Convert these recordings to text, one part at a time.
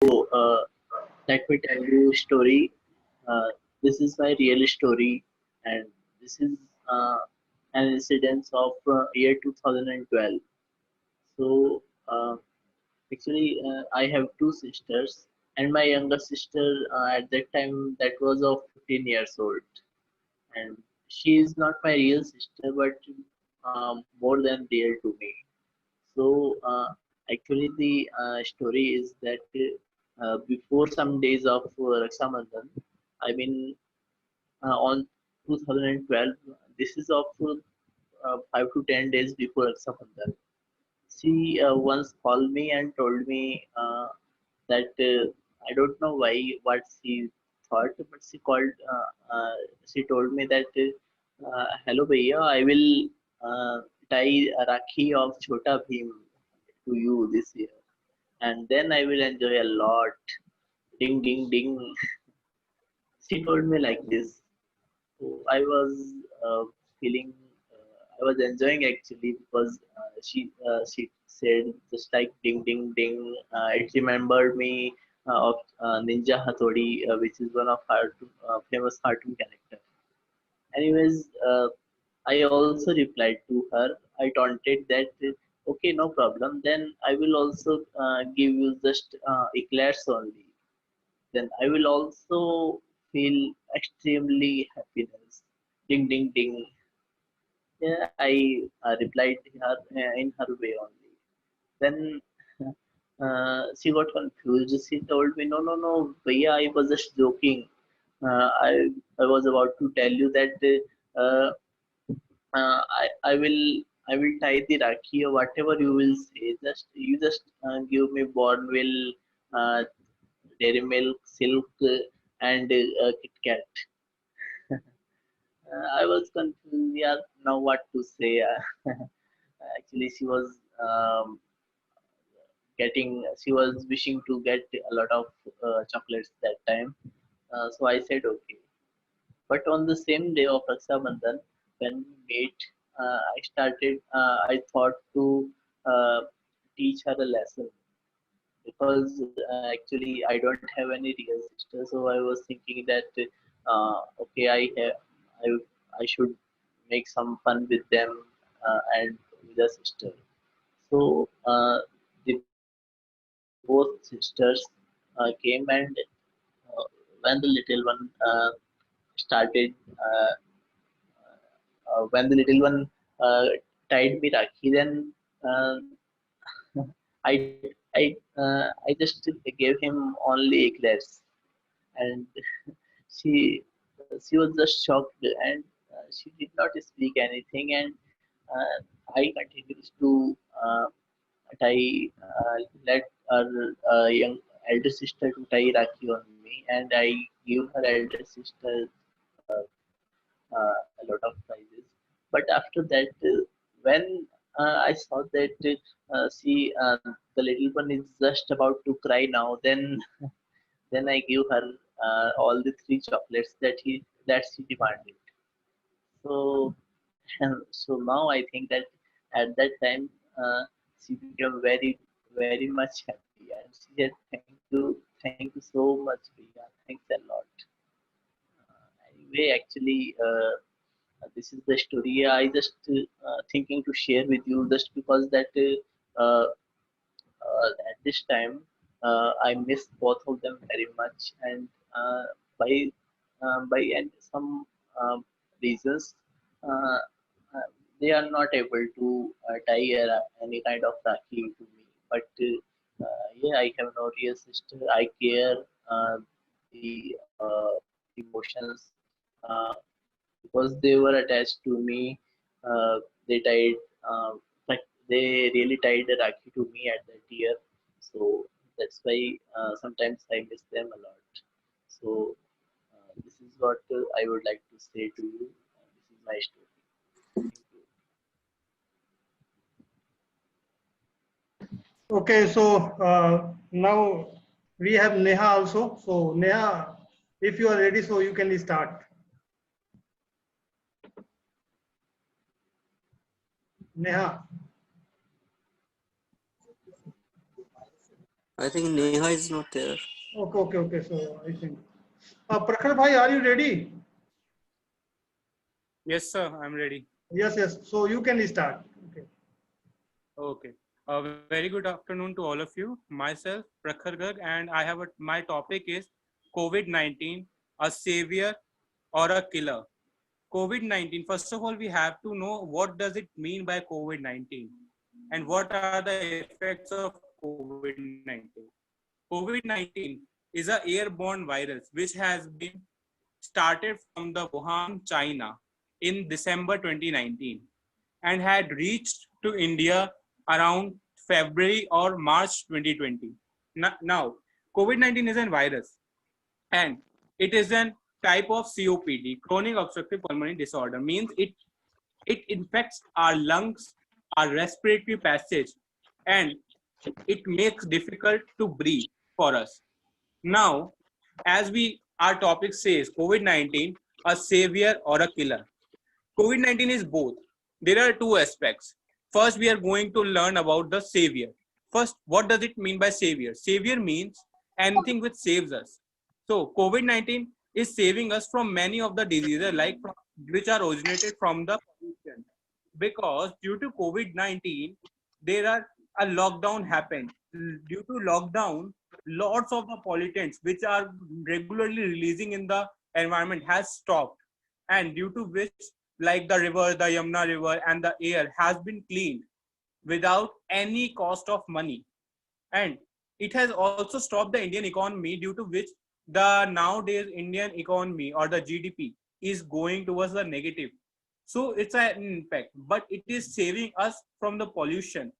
Let me tell you a story. Uh, this is my real story, and this is uh, an incident of year 2012. So, actually, I have two sisters, and my younger sister at that time that was of 15 years old, and she is not my real sister, but more than real to me. So actually, the story is that before some days of Raksha Bandhan, I mean on 2012, this is of 5 to 10 days before Raksha Bandhan. She once called me and told me that I don't know why what she thought, but she called. She told me that hello, Bhaiya, I will tie a Rakhi of Chota Bhim to you this year, and then I will enjoy a lot. Ding, ding, ding. She told me like this. So I was feeling, I was enjoying actually because she said just like ding, ding, ding. It remembered me of Ninja Hattori, which is one of her famous cartoon character. Anyways, I also replied to her. I taunted that, okay, no problem. Then I will also give you just eclairs only. Then I will also feel extremely happiness. Ding, ding, ding. Yeah, I replied her in her way only. Then she got confused. She told me, no, no, no, Bhaiya, I was just joking. I was about to tell you that I will tie the Rakhi or whatever you will say. Just you just give me Bourneville, uh, Dairy Milk, Silk, and Kit Kat. I was confused. Yeah, now what to say? Actually, she was she was wishing to get a lot of chocolates that time. So I said okay. But on the same day of Raksha Bandhan, when we met, I thought to uh, teach her a lesson because actually I don't have any real sister, so I was thinking that okay, I should make some fun with them and with a sister. So the both sisters came, and when the little one started, when the little one uh, tied me Rakhi, then uh, I just gave him only eclairs, and she she was just shocked, and she did not speak anything, and I continued to tie let our young elder sister to tie Rakhi on me, and I give her elder sister uh, a lot of prizes. But after that, when I saw that the little one is just about to cry now, then I give her all the three chocolates that she demanded. So so now I think that at that time she became very much happy, and she said thank you so much, Priya. Thanks a lot. Anyway, actually, this is the story I just thinking to share with you, just because that at this time I miss both of them very much, and by and some reasons uh, uh, they are not able to tie any kind of rakhi to me. But yeah, I have no real sister. I care the emotions uh, because they were attached to me. They tied, like they really tied a rakhi to me at that year. So that's why sometimes I miss them a lot. So this is what I would like to say to you. This is my story. Thank you. Okay, so now we have Neha also. So Neha, if you are ready, so you can start. Neha. I think Neha is not there. Okay, okay, okay. So I think. Prakhar bhai, are you ready? Yes, sir, I'm ready. Yes, yes. So you can start. Okay. Okay. A very good afternoon to all of you. Myself, Prakhar Garg, and my topic is COVID-19, a savior or a killer. COVID-19, first of all, we have to know what does it mean by COVID-19 and what are the effects of COVID-19. COVID-19 is a airborne virus which has been started from the Wuhan, China in December 2019 and had reached to India around February or March 2020. Now, COVID-19 is a virus and it is a type of COPD, chronic obstructive pulmonary disorder, means it infects our lungs, our respiratory passage, and it makes difficult to breathe for us. Now, as our topic says, COVID-19, a savior or a killer. COVID-19 is both. There are two aspects. First, we are going to learn about the savior. First, what does it mean by savior? Savior means anything which saves us. So, COVID-19 is saving us from many of the diseases which are originated from the pollution. Because due to COVID-19, there are a lockdown happened. Due to lockdown, lots of the pollutants which are regularly releasing in the environment has stopped, and due to which like the river, the Yamuna river, and the air has been cleaned without any cost of money. And it has also stopped the Indian economy, due to which the nowadays Indian economy or the GDP is going towards the negative. So it's an impact, but it is saving us from the pollution,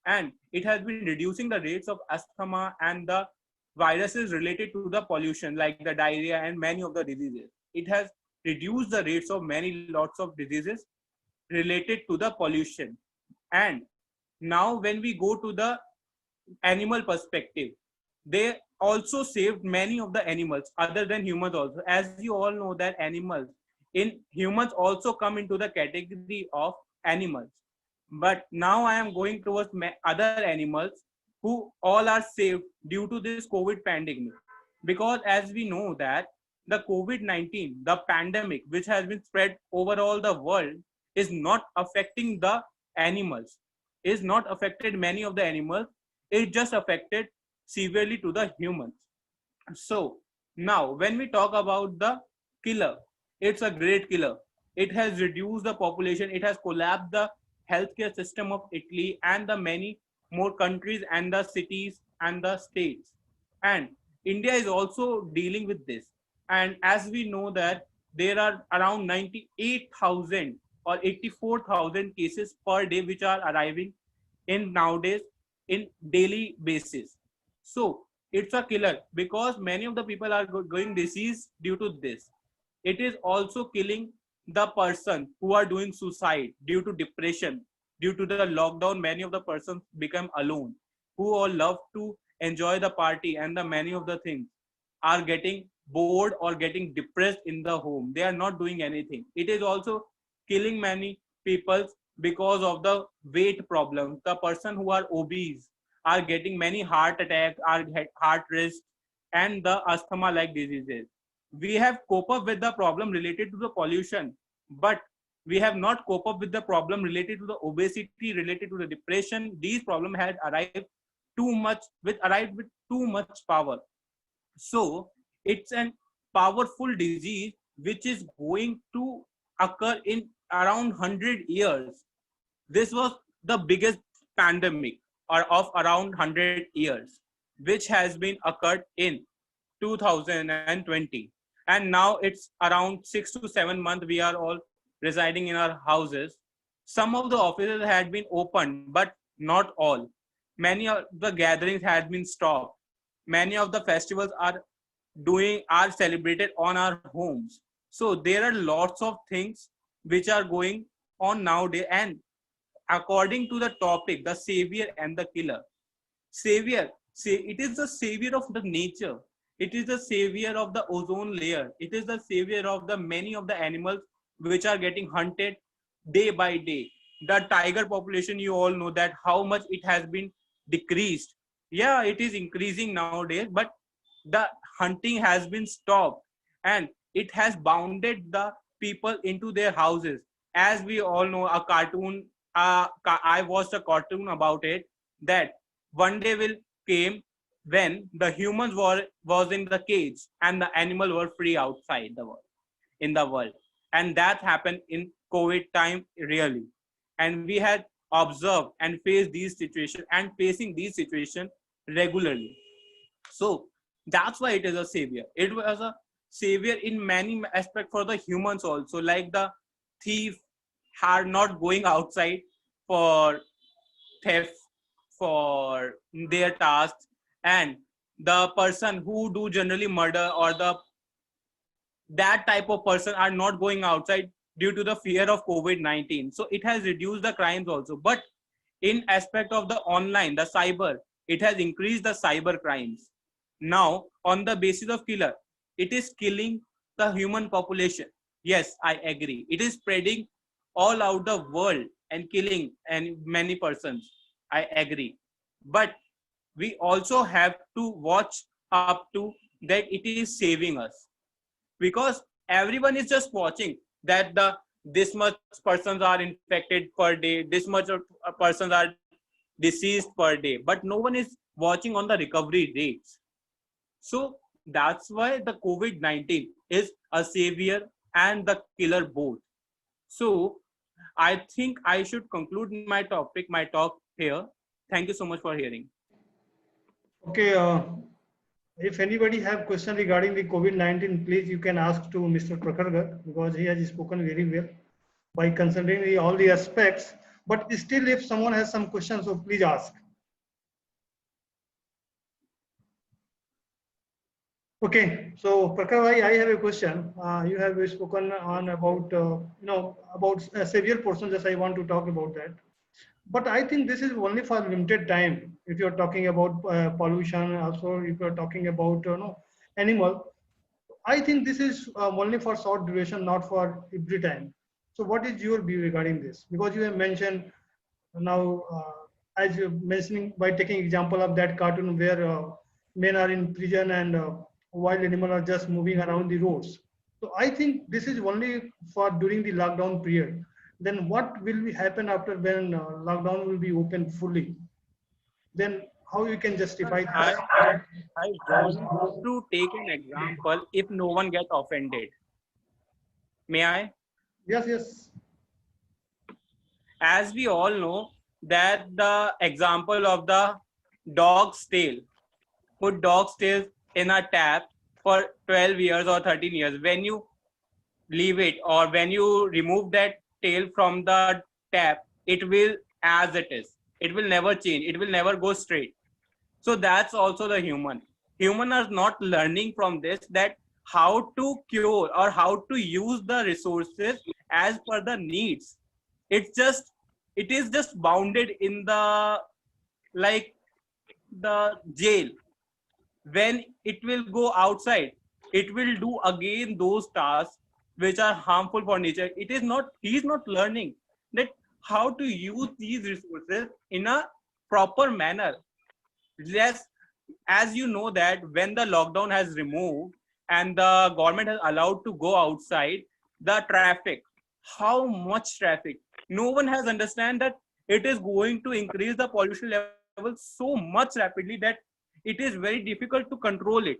and it has been reducing the rates of asthma and the viruses related to the pollution like the diarrhea and many of the diseases. It has reduced the rates of many lots of diseases related to the pollution. And now when we go to the animal perspective, they also saved many of the animals other than humans also. As you all know that animals in humans also come into the category of animals. But now I am going towards other animals who all are saved due to this COVID pandemic. Because as we know that the COVID-19, the pandemic which has been spread over all the world, is not affecting the animals, is not affected many of the animals, it just affected severely to the humans. So now when we talk about the killer, it's a great killer. It has reduced the population, it has collapsed the healthcare system of Italy and the many more countries and the cities and the states. And India is also dealing with this. And as we know that there are around 98,000 or 84,000 cases per day which are arriving in nowadays in daily basis. So it's a killer because many of the people are going disease due to this. It is also killing the person who are doing suicide due to depression. Due to the lockdown, many of the persons become alone, who all love to enjoy the party, and the many of the things are getting bored or getting depressed in the home. They are not doing anything. It is also killing many people because of the weight problem. The person who are obese are getting many heart attacks, are heart risk, and the asthma like diseases. We have cope up with the problem related to the pollution, but we have not cope up with the problem related to the obesity, related to the depression. These problems had arrived with too much power. So it's an powerful disease which is going to occur in around 100 years. This was the biggest pandemic or of around 100 years, which has been occurred in 2020. And now it's around 6 to 7 months we are all residing in our houses. Some of the offices had been opened, but not all. Many of the gatherings had been stopped. Many of the festivals are celebrated on our homes. So there are lots of things which are going on nowadays. And according to the topic, the savior and the killer. Savior, it is the savior of the nature. It is the savior of the ozone layer. It is the savior of the many of the animals which are getting hunted day by day. The tiger population, you all know that how much it has been decreased Yeah, it is increasing nowadays, but the hunting has been stopped and it has bounded the people into their houses. As we all know, a cartoon, I watched a cartoon about it, that one day will came when the humans were was in the cage and the animal were free outside the world, in the world. And that happened in COVID time, really. And we had observed and faced these situations and facing these situations regularly. So that's why it is a savior. It was a savior in many aspects for the humans also, like the thief are not going outside for theft, for their tasks, and the person who do generally murder or the that type of person are not going outside due to the fear of COVID-19. So it has reduced the crimes also. But in aspect of the online, the cyber, it has increased the cyber crimes. Now, on the basis of killer, it is killing the human population. Yes, I agree. It is spreading all out the world and killing and many persons. I agree. But we also have to watch up to that it is saving us, because everyone is just watching that the this much persons are infected per day, this much of persons are deceased per day, but no one is watching on the recovery rates. So that's why the COVID-19 is a savior and the killer both. So I think I should conclude my talk here. Thank you so much for hearing. Okay. If anybody have question regarding the COVID-19, please you can ask to Mr. Prakargar, because he has spoken very well by considering all the aspects. But still, if someone has some questions, so please ask. Okay, so Prakar bhai, I have a question. You have spoken on about about a severe portion. Just I want to talk about that. But I think this is only for limited time. If you're talking about pollution, also if you're talking about animal, I think this is only for short duration, not for every time. So what is your view regarding this? Because you have mentioned now, as you mentioning by taking example of that cartoon where men are in prison and wild animals are just moving around the roads. So I think this is only for during the lockdown period. Then what will be happen after when lockdown will be open fully? Then how you can justify I, this? I want to take an example if no one gets offended. May I? Yes, yes. As we all know that the example of the dog's tail, put dog's tail in a tap for 12 years or 13 years. When you leave it or when you remove that tail from the tap, it will as it is. It will never change. It will never go straight. So that's also the human are not learning from this, that how to cure or how to use the resources as per the needs. It is just bounded in the, like, the jail. When it will go outside, it will do again those tasks which are harmful for nature. He is not learning that how to use these resources in a proper manner. Yes, as you know that when the lockdown has removed and the government has allowed to go outside, the traffic, how much traffic, no one has understand that it is going to increase the pollution level so much rapidly that it is very difficult to control it.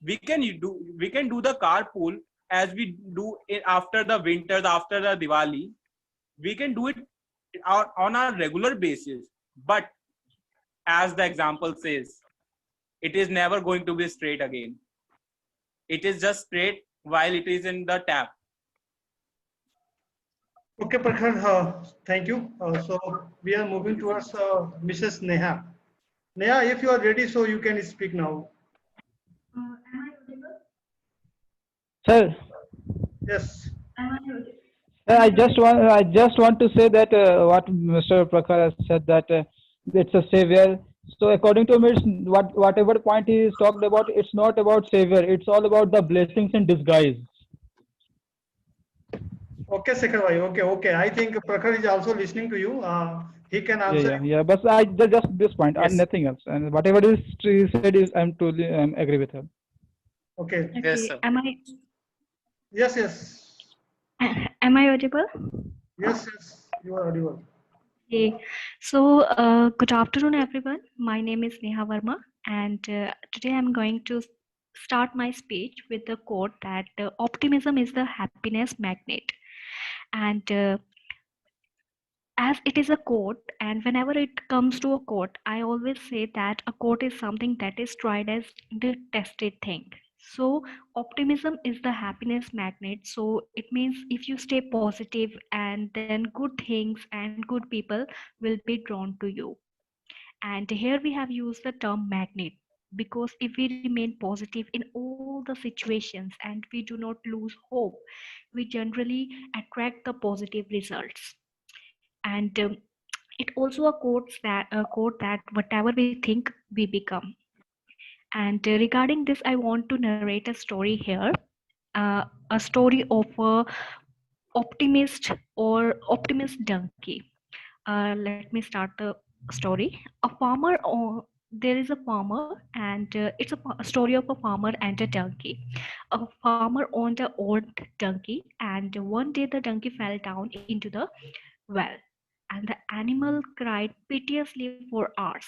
We can do the carpool as we do it after the winters, after the Diwali. We can do it on a regular basis, but as the example says, it is never going to be straight again. It is just straight while it is in the tap. Okay, Prakhar, thank you. So we are moving towards Mrs. Neha. Neha, if you are ready, so you can speak now. Sir, Yes. I just want to say that what Mr. Prakhar has said, that it's a savior. So according to me, whatever point he is talked about, it's not about savior. It's all about the blessings in disguise. Okay, Sekhar bhai. Okay. I think Prakhar is also listening to you. He can Yeah, answer. yeah. But I just this point and Yes. nothing else. And whatever is she said is I'm totally agree with her. Okay. Yes, Okay, sir. Yes. am I audible? Yes. You are audible. Okay. So, good afternoon, everyone. My name is Neha Verma, and today I'm going to start my speech with the quote that optimism is the happiness magnet. And as it is a quote, and whenever it comes to a quote, I always say that a quote is something that is tried as the tested thing. So optimism is the happiness magnet. So it means if you stay positive, and then good things and good people will be drawn to you. And here we have used the term magnet because if we remain positive in all the situations and we do not lose hope, we generally attract the positive results. And it also a quote that whatever we think we become. And regarding this, I want to narrate a story here, a story of a optimist or optimist donkey. Let me start the story. There is a farmer, and it's a story of a farmer and a donkey. A farmer owned an old donkey, and one day the donkey fell down into the well, and the animal cried piteously for hours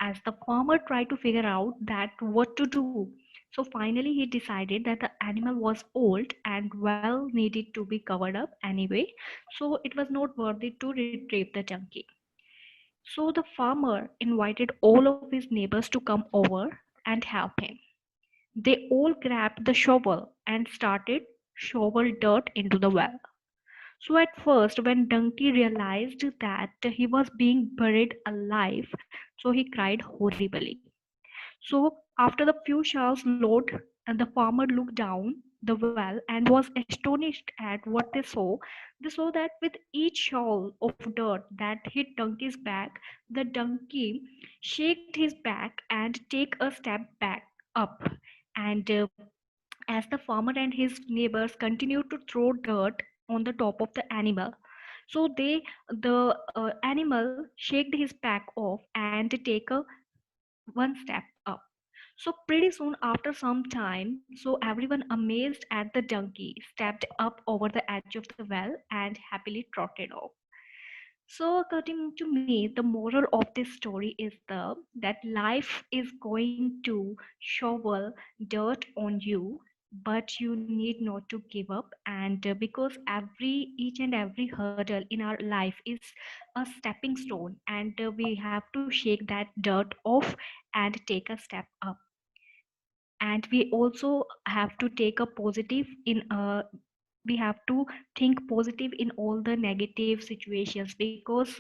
as the farmer tried to figure out that what to do. So finally he decided that the animal was old and well needed to be covered up anyway, so it was not worthy to retrieve the donkey. So the farmer invited all of his neighbors to come over and help him. They all grabbed the shovel and started shovel dirt into the well. So at first, when Donkey realized that he was being buried alive, so he cried horribly. So after the few showers load, and the farmer looked down the well and was astonished at what they saw. They saw that with each shower of dirt that hit Donkey's back, the donkey shaked his back and take a step back up. And as the farmer and his neighbors continued to throw dirt on the top of the animal, so the animal shaked his back off and take a one step up. So pretty soon after some time, so everyone amazed at the donkey stepped up over the edge of the well and happily trotted off. So according to me, the moral of this story is that life is going to shovel dirt on you, but you need not to give up. And because each and every hurdle in our life is a stepping stone, and we have to shake that dirt off and take a step up. And we also have to take a positive in we have to think positive in all the negative situations, because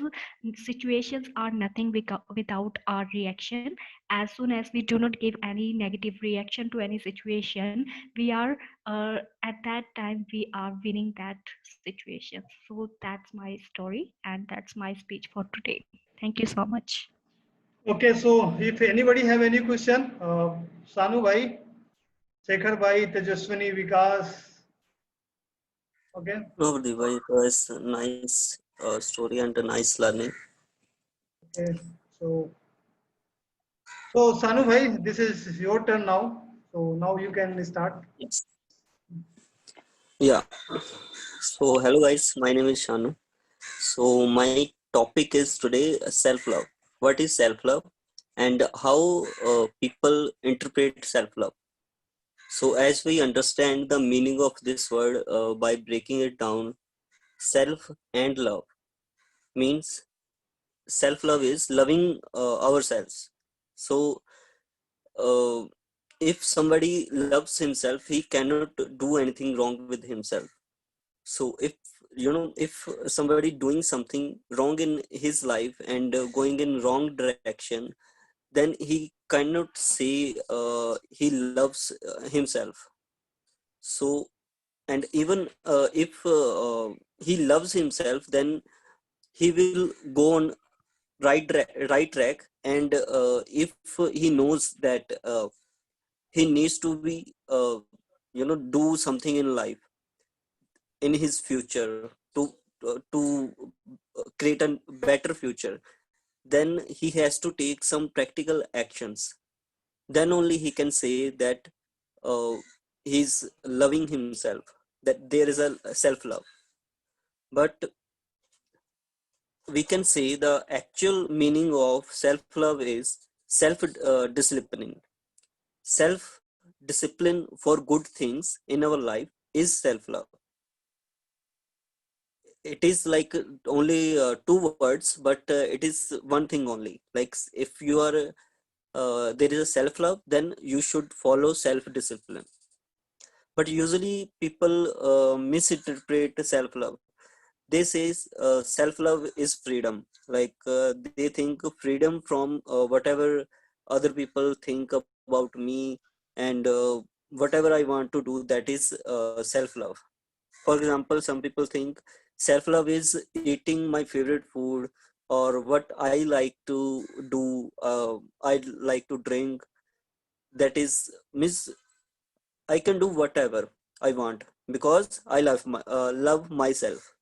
situations are nothing without our reaction. As soon as we do not give any negative reaction to any situation, we are at that time we are winning that situation. So that's my story, and that's my speech for today. Thank you so much. Okay. So if anybody have any question, Sanu bhai, Sekhar bhai, Tejaswini, Vikas. Okay. No, Diva, it was a nice story and a nice learning. Okay. So Sanu bhai, this is your turn now. So now you can start. Yes. Yeah. So, hello guys, my name is Shanu. So, my topic is today self-love. What is self-love and how people interpret self-love? So, as we understand the meaning of this word by breaking it down, self and love means self-love is loving ourselves. So, uh, if somebody loves himself, he cannot do anything wrong with himself. So if somebody doing something wrong in his life and going in wrong direction, then he cannot say he loves himself. So, and even if he loves himself, then he will go on right track. And if he knows that he needs to be do something in life, in his future, to create a better future, then he has to take some practical actions. Then only he can say that uh, he's loving himself, that there is a self love. But we can say the actual meaning of self love is self disciplining. Self discipline for good things in our life is self love. It is like only two words, but it is one thing only. Like if you are there is a self love, then you should follow self discipline. But usually people misinterpret self love. They say self love is freedom. Like they think freedom from whatever other people think about me, and whatever I want to do, that is self love. For example, some people think self love is eating my favorite food, or what I like to do, I like to drink. That is means I can do whatever I want because I love myself.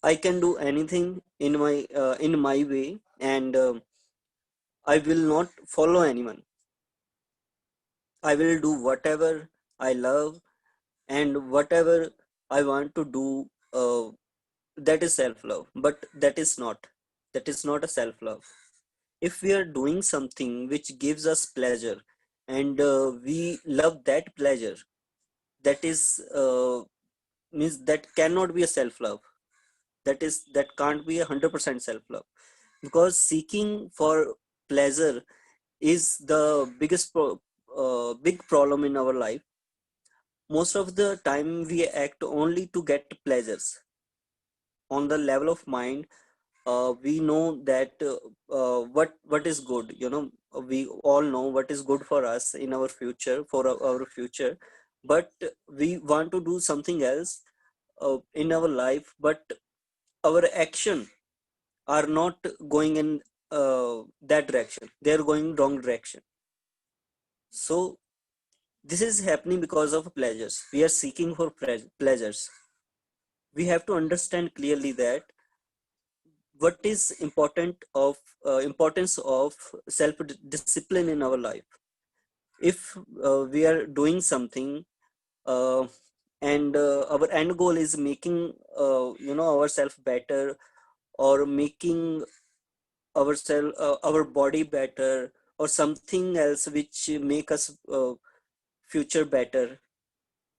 I can do anything in my way, and I will not follow anyone. I will do whatever I love and whatever I want to do. That is self love, but that is not a self love. If we are doing something which gives us pleasure, and we love that pleasure, that is means that cannot be a self love. That can't be 100% self love, because seeking for pleasure is the big problem in our life. Most of the time we act only to get pleasures. On the level of mind, we know that what is good, we all know what is good for us in our future, for our future. But we want to do something else in our life, but our action are not going in that direction. They are going wrong direction. So this is happening because of pleasures. We are seeking for pleasures. We have to understand clearly that what is importance of self discipline in our life. If we are doing something, uh, and our end goal is making ourselves better, or making our body better, or something else which make us future better,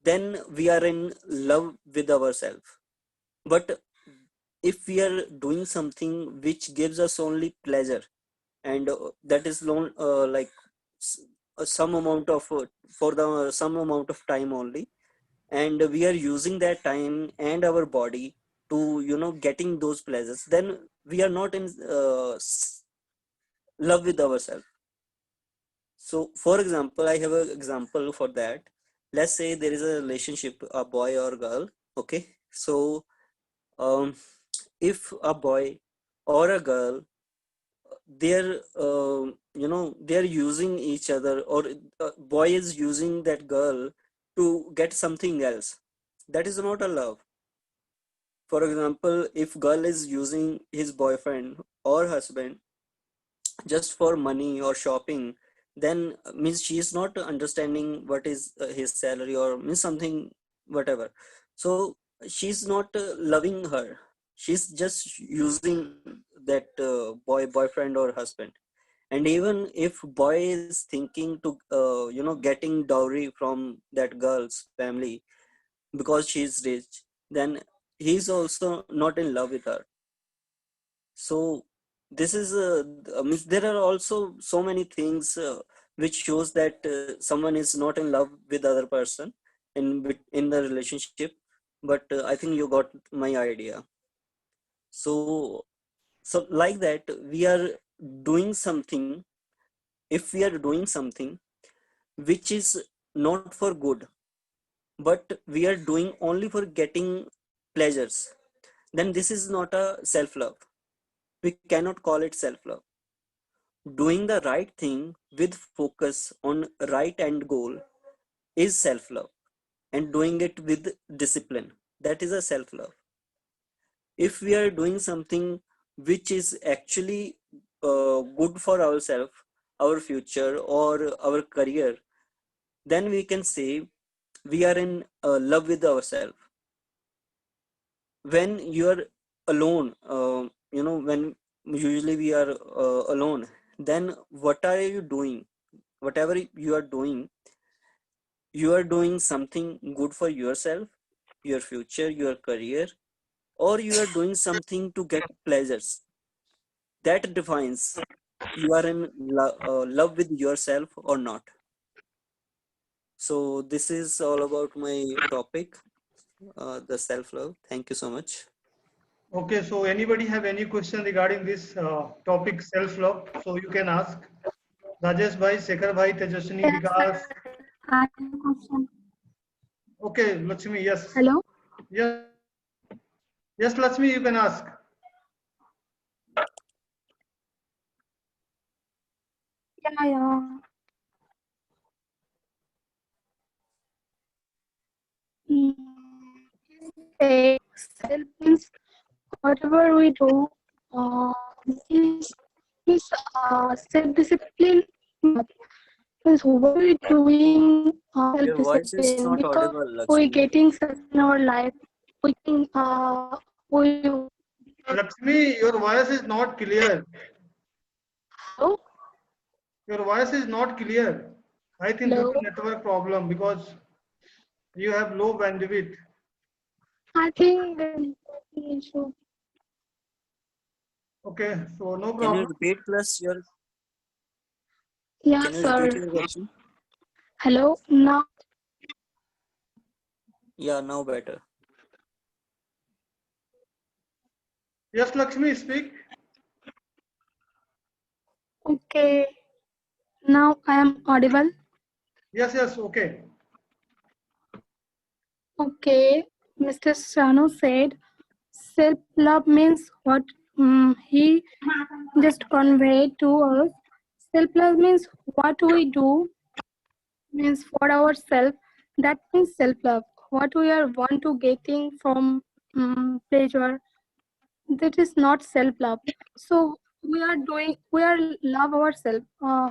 then we are in love with ourselves. But if we are doing something which gives us only pleasure, and that is like some amount of for the some amount of time only, and we are using that time and our body to getting those pleasures, then we are not in love with ourselves. So for example, I have an example for that. Let's say there is a relationship, a boy or girl. Okay, so um, if a boy or a girl, they're they're using each other, or boy is using that girl to get something else, that is not a love. For example, if girl is using his boyfriend or husband just for money or shopping, then means she is not understanding what is his salary, or means something whatever. So she's not loving her. She's just using that boyfriend or husband. And even if boy is thinking to getting dowry from that girl's family because she's rich, then he's also not in love with her. So this is means there are also so many things which shows that someone is not in love with other person in the relationship. But I think you got my idea. So like that, we are doing something. If we are doing something which is not for good, but we are doing only for getting pleasures, then this is not a self love. We cannot call it self love. Doing the right thing with focus on right end goal is self love. and doing it with discipline. That is a self-love. If we are doing something which is actually good for ourselves, our future, or our career, then we can say we are in love with ourselves. When you are alone, when usually we are alone, then what are you doing? Whatever you are doing something good for yourself, your future, your career, or you are doing something to get pleasures. That defines you are in love with yourself or not. So this is all about my topic, the self-love. Thank you so much. Okay, so anybody have any question regarding this topic self-love? So you can ask. Rajesh bhai, Shekhar bhai, Tejaswini, Yes, Vikas. I have a question. Okay, Lakshmi, yes. Hello? Yes, yes, Lakshmi, you can ask. Yeah, yeah. Mm, say self means whatever we do is self-discipline. Means what we're doing Your voice is self-discipline not because audible, we're Lakshmi. getting success in our life. We can we Lakshmi, your voice is not clear. hello Your voice is not clear. I think due to hello. network problem because you have low bandwidth. I think there is an issue. Okay, so no Can you problem. repeat plus your Yeah, can you repeat sir. your question? Hello. Now Yeah, now better. Yes, Lakshmi, speak. okay. Now I am audible. Yes, yes, okay. Okay, Mr. Shanu said self-love means what he just conveyed to us. Self-love means what we do means for ourselves. That means self-love. What we are want to getting from pleasure. That is not self-love. So we are love ourselves.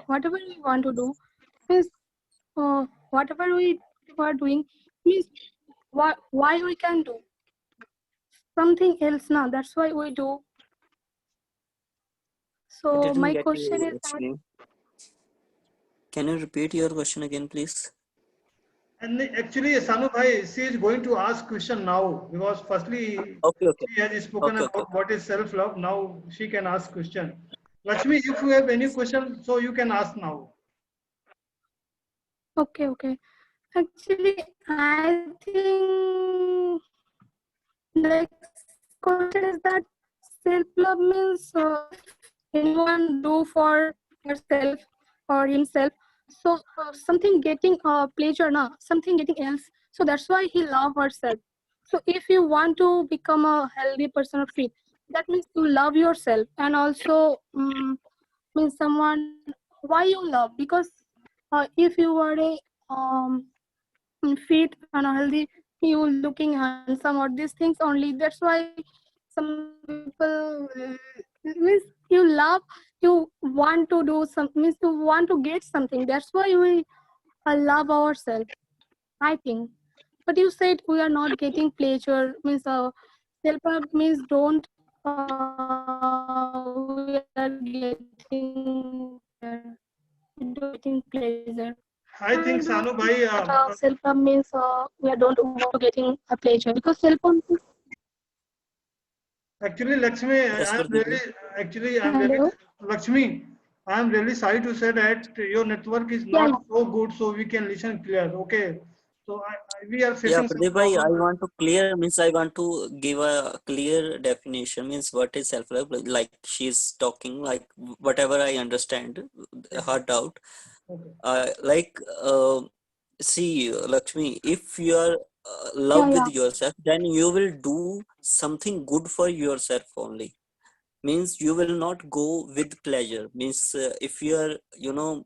Whatever we want to do means whatever we are doing means why we can do something else now. That's why we do. I So didn't my get question you is that actually. Can you repeat your question again, please? And actually, Sanu bhai, she is going to ask question now because firstly Okay, okay, she has spoken okay, okay. about what is self-love. Now she can ask question. Lakshmi, if you have any question, so you can ask now. okay. Actually, I think like question is that self-love means anyone do for herself or himself. So something getting pleasure now, something getting else. So that's why he love herself. So if you want to become a healthy person or fit, that means you love yourself and also means someone why you love because if you are a fit and healthy, you looking handsome or these things only. That's why some people means you love, you want to do some means you want to get something. That's why we love ourselves, I think. But you said we are not getting pleasure means self means don't we are getting getting pleasure. I I think don't Sanu think bhai, that self-love means we don't want to getting a pleasure because self-love means actually Lakshmi, Yes, I am Pradeep. really, actually I am really, hello. Lakshmi, I am really sorry to say that your network is Yeah, not so good, so we can listen clear. Okay, so we are Yeah, facing some Pradeep bhai, I problem. want to clear means I want to give a clear definition means what is self-love. Like she's talking like whatever I understand Okay, her doubt. okay. Like see Lakshmi, if you are yeah, love with yeah. yourself, then you will do something good for yourself only. Means you will not go with pleasure. Means if you are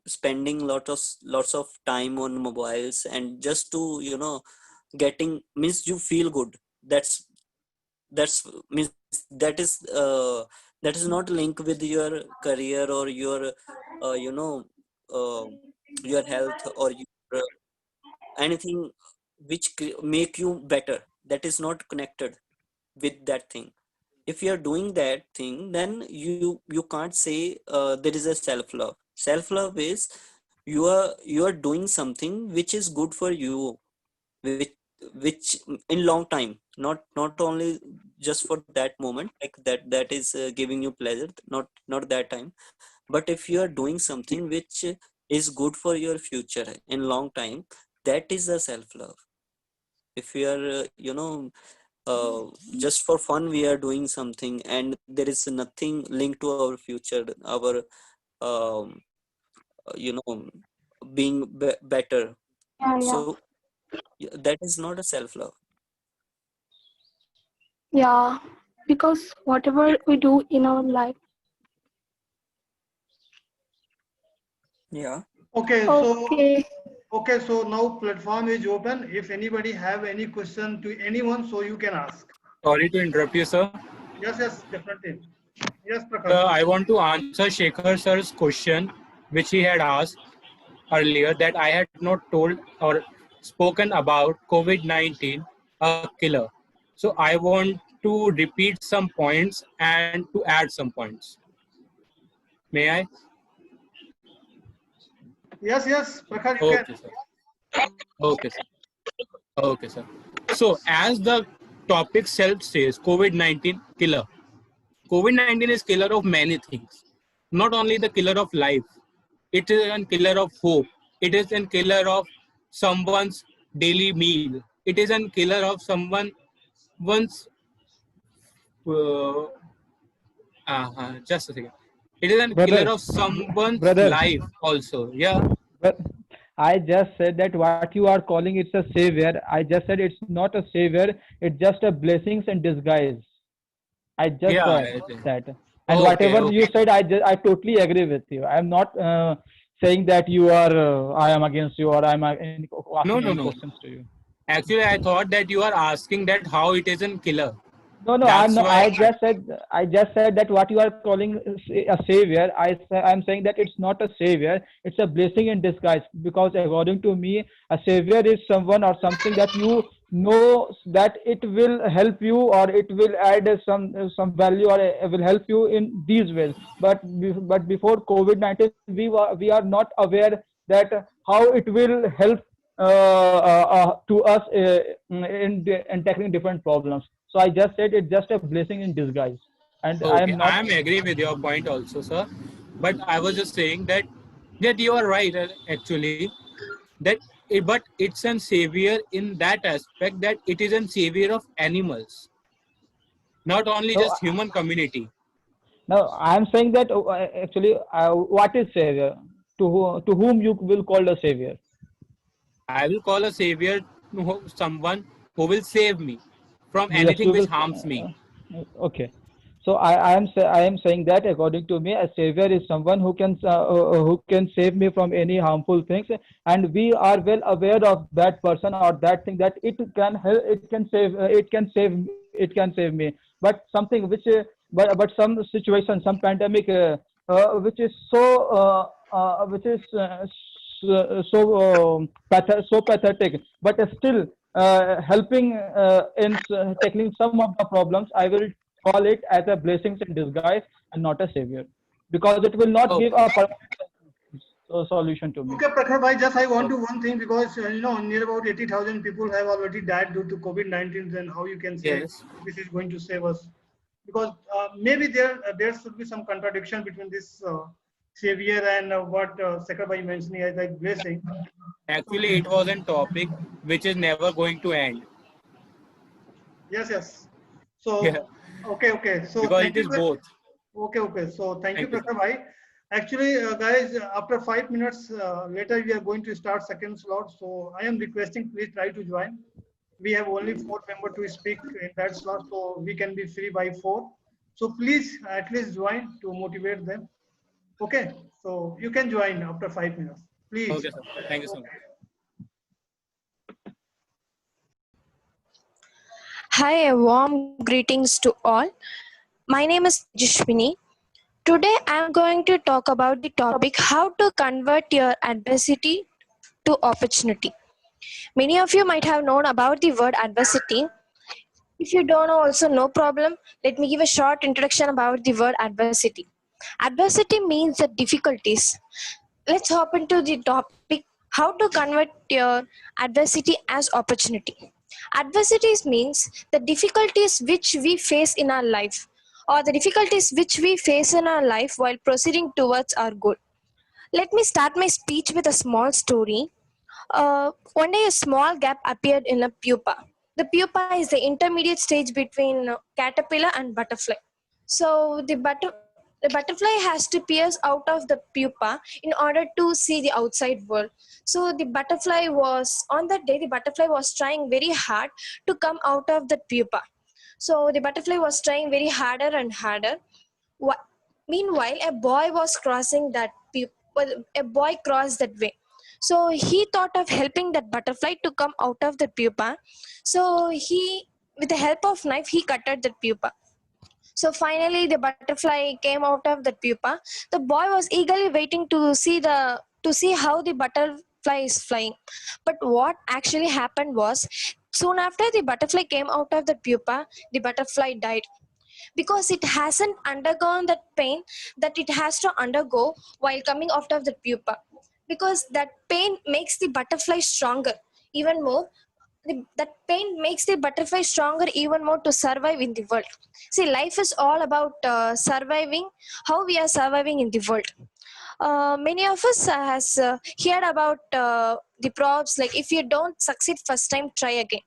spending lots of time on mobiles and just to getting means you feel good. That's means that is that is not linked with your career or your you know uh, your health or your anything which make you better. That is not connected with that thing. If you are doing that thing, then you can't say there is a self love. Self love is you are doing something which is good for you, which which in long time, not only just for that moment, like that is giving you pleasure, not that time. But if you are doing something which is good for your future in long time, that is a self love. If we are uh, just for fun we are doing something and there is nothing linked to our future, our um, you know being better, Yeah, yeah, so that is not a self love. yeah. Because whatever we do in our life. Yeah. Okay, Okay. so now platform is open. If anybody have any question to anyone, so you can ask. Sorry to interrupt you, sir. Yes, yes, definitely. Yes, Prakash. I want to answer Shekhar sir's question, which he had asked earlier, that I had not told or spoken about COVID-19, a killer. So I want to repeat some points and to add some points. May I? Yes, yes, Prakash, you can. Okay, sir. Okay, sir. Okay, sir. So as the topic self says, COVID-19 killer. COVID-19 is killer of many things. Not only the killer of life, it is a killer of hope. It is a killer of someone's daily meal. It is a killer of one's uh, just a second. It is a killer Brother, of someone's brother, life also. Yeah. but I just said that what you are calling it's a savior. I just said it's not a savior. It's just a blessings in disguise. I just Yeah. said that. And Okay. whatever you Okay. said, I totally agree with you. I'm not saying that you are I am against you or No, asking no, any no. questions to you. Actually, I thought that you are asking that how it is a killer. No, no, I'm That's not. why. I just said that what you are calling a savior. I'm saying that it's not a savior. It's a blessing in disguise. Because according to me, a savior is someone or something that you know that it will help you or it will add some value or it will help you in these ways. But before COVID-19, we are not aware that how it will help to us in tackling different problems. So I just said it's just a blessing in disguise, and I Okay, am I not. am agree with your point also, sir. But I was just saying that you are right actually that but it's an savior in that aspect that it is an savior of animals, not only No, just human community. no, I am saying that actually, what is savior? To whom you will call a savior? I will call a savior someone who will save me from Yes, anything you which will. harms me. Okay. So I am saying that according to me, a savior is someone who can save me from any harmful things, and we are well aware of that person or that thing that it can help, it can save me. But something which but some situation, some pandemic, which is which is so pathetic, but still helping in tackling some of the problems, I will call it as a blessings in disguise and not a savior, because it will not give Okay. a permanent solution to me. Okay, Prakhar bhai, just I want to Okay. one thing because near about 80,000 people have already died due to COVID-19. Then how you can say Yes. this is going to save us? Because maybe there should be some contradiction between this savior and what Sekhar bhai mentioning as like blessing. So Actually, it was a topic which is never going to end. yes, yes. Yeah. So okay. So Because thank it you. is both. Okay. So thank you, Thank you, sir. Prakhar bhai. Actually, guys, after 5 minutes later, we are going to start second slot. So I am requesting, please try to join. We have only 4 members to speak in that slot, so we can be free by 4. So please at least join to motivate them. Okay, so you can join after 5 minutes, please. Okay, sir. Thank you so much. Hi, a warm greetings to all. My name is Jishwini. Today I am going to talk about the topic how to convert your adversity to opportunity. Many of you might have known about the word adversity. If you don't know, also no problem. Let me give a short introduction about the word adversity. Adversity means the difficulties. Let's hop into the topic how to convert your adversity as opportunity. Adversities means the difficulties which we face in our life or the difficulties which we face in our life while proceeding towards our goal. Let me start my speech with a small story. One day, a small gap appeared in a pupa. The pupa is the intermediate stage between caterpillar and butterfly. So the butterfly has to pierce out of the pupa in order to see the outside world. So the butterfly was on that day. The butterfly was trying very hard to come out of the pupa. So the butterfly was trying very harder and harder. Meanwhile, a boy was crossing that a boy crossed that way. So he thought of helping that butterfly to come out of the pupa. So he, with the help of knife, he cutted the pupa. So finally, the butterfly came out of the pupa. The boy was eagerly waiting to see how the butterfly is flying. But what actually happened was, soon after the butterfly came out of the pupa, the butterfly died because it hasn't undergone that pain that it has to undergo while coming out of the pupa. Because that pain makes the butterfly stronger even more. That pain makes the butterfly stronger even more to survive in the world. See, life is all about surviving, how we are surviving in the world. Many of us has heard about the proverbs like if you don't succeed first time, try again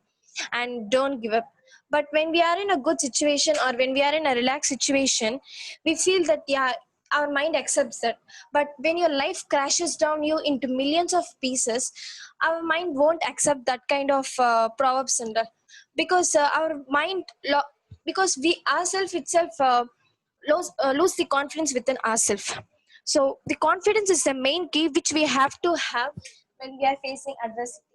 and don't give up. But when we are in a good situation or when we are in a relaxed situation, we feel that yeah, our mind accepts that. But when your life crashes down you into millions of pieces, our mind won't accept that kind of proverbs and because our mind because we ourselves itself lose the confidence within ourselves. So the confidence is the main key which we have to have when we are facing adversity.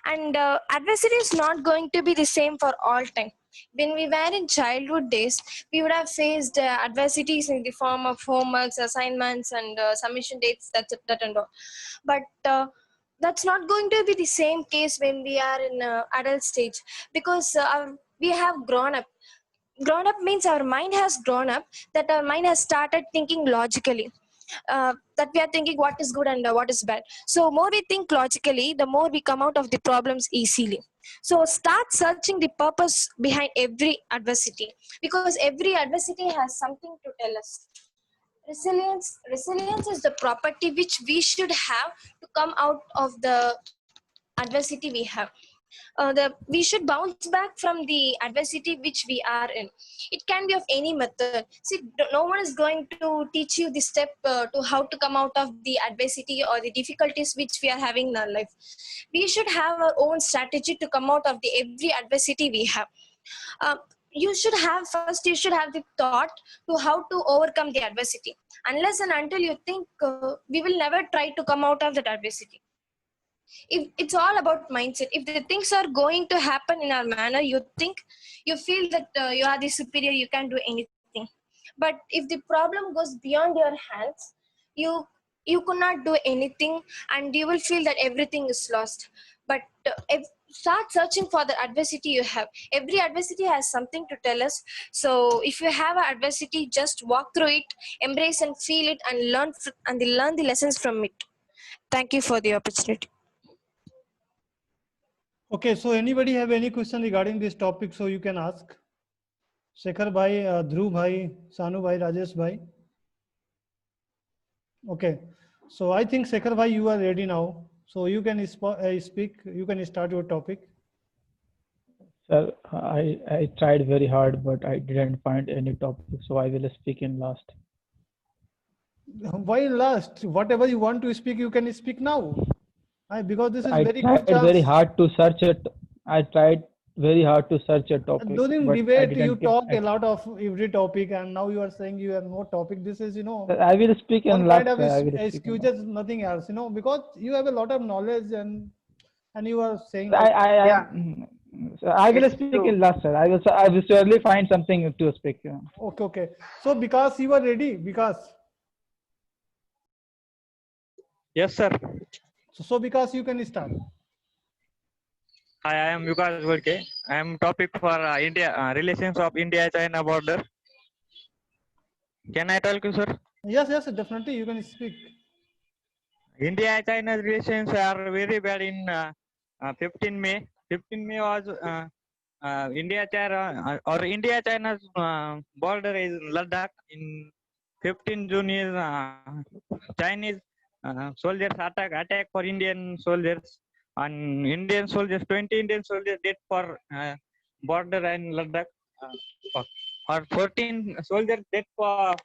And adversity is not going to be the same for all time. When we were in childhood days, we would have faced adversities in the form of homeworks, assignments, and submission dates, that and all. But that's not going to be the same case when we are in adult stage, because we have grown up. Grown up means our mind has grown up, that our mind has started thinking logically, that we are thinking what is good and what is bad. So more we think logically, the more we come out of the problems easily. So start searching the purpose behind every adversity, because every adversity has something to tell us. Resilience is the property which we should have to come out of the adversity we have. We should bounce back from the adversity which we are in. It can be of any method. See, no one is going to teach you the step to how to come out of the adversity or the difficulties which we are having in our life. We should have our own strategy to come out of the every adversity we have. uh, you should have the thought to how to overcome the adversity. Unless and until you think, we will never try to come out of that adversity. If it's all about mindset, if the things are going to happen in our manner, you think, you feel that you are the superior, you can do anything. But if the problem goes beyond your hands, you you could not do anything, and you will feel that everything is lost. But start searching for the adversity you have. Every adversity has something to tell us. So if you have an adversity, just walk through it, embrace and feel it, and learn the lessons from it. Thank you for the opportunity. Okay, so anybody have any question regarding this topic, so you can ask. Shekhar bhai, Dhruv bhai, Sanu bhai, Rajesh bhai. Okay, so I think Shekhar bhai, you are ready now. So you can speak, you can start your topic. Sir, I tried very hard, but I didn't find any topic, so I will speak in last. Why last? Whatever you want to speak, you can speak now. Because this is I very tried good chance. very hard to search it. I tried very hard to search a topic. During but I debate, didn't you get talk a it. lot of every topic, and now you are saying you have no topic. This is, Sir, I will speak one in kind last. of Sir. I will speak in last. excuses, nothing else, because you have a lot of knowledge and you are saying I, like, I, I yeah. am So I will It's speak true. in last, sir. I will surely find something to speak. Okay, okay. So because you are ready, because Yes, sir. because you can start. Hi, I am Vikas Godke. I am topic for India relations of India-China border. Can I tell you, sir? Yes, yes, definitely you can speak. India-China relations are very bad in 15 May. 15 May was India-China or India-China's border is Ladakh. In 15 June is Chinese soldiers attack for Indian soldiers. And Indian soldiers, 20 Indian soldiers dead for border and Ladakh. Or 14 soldiers dead for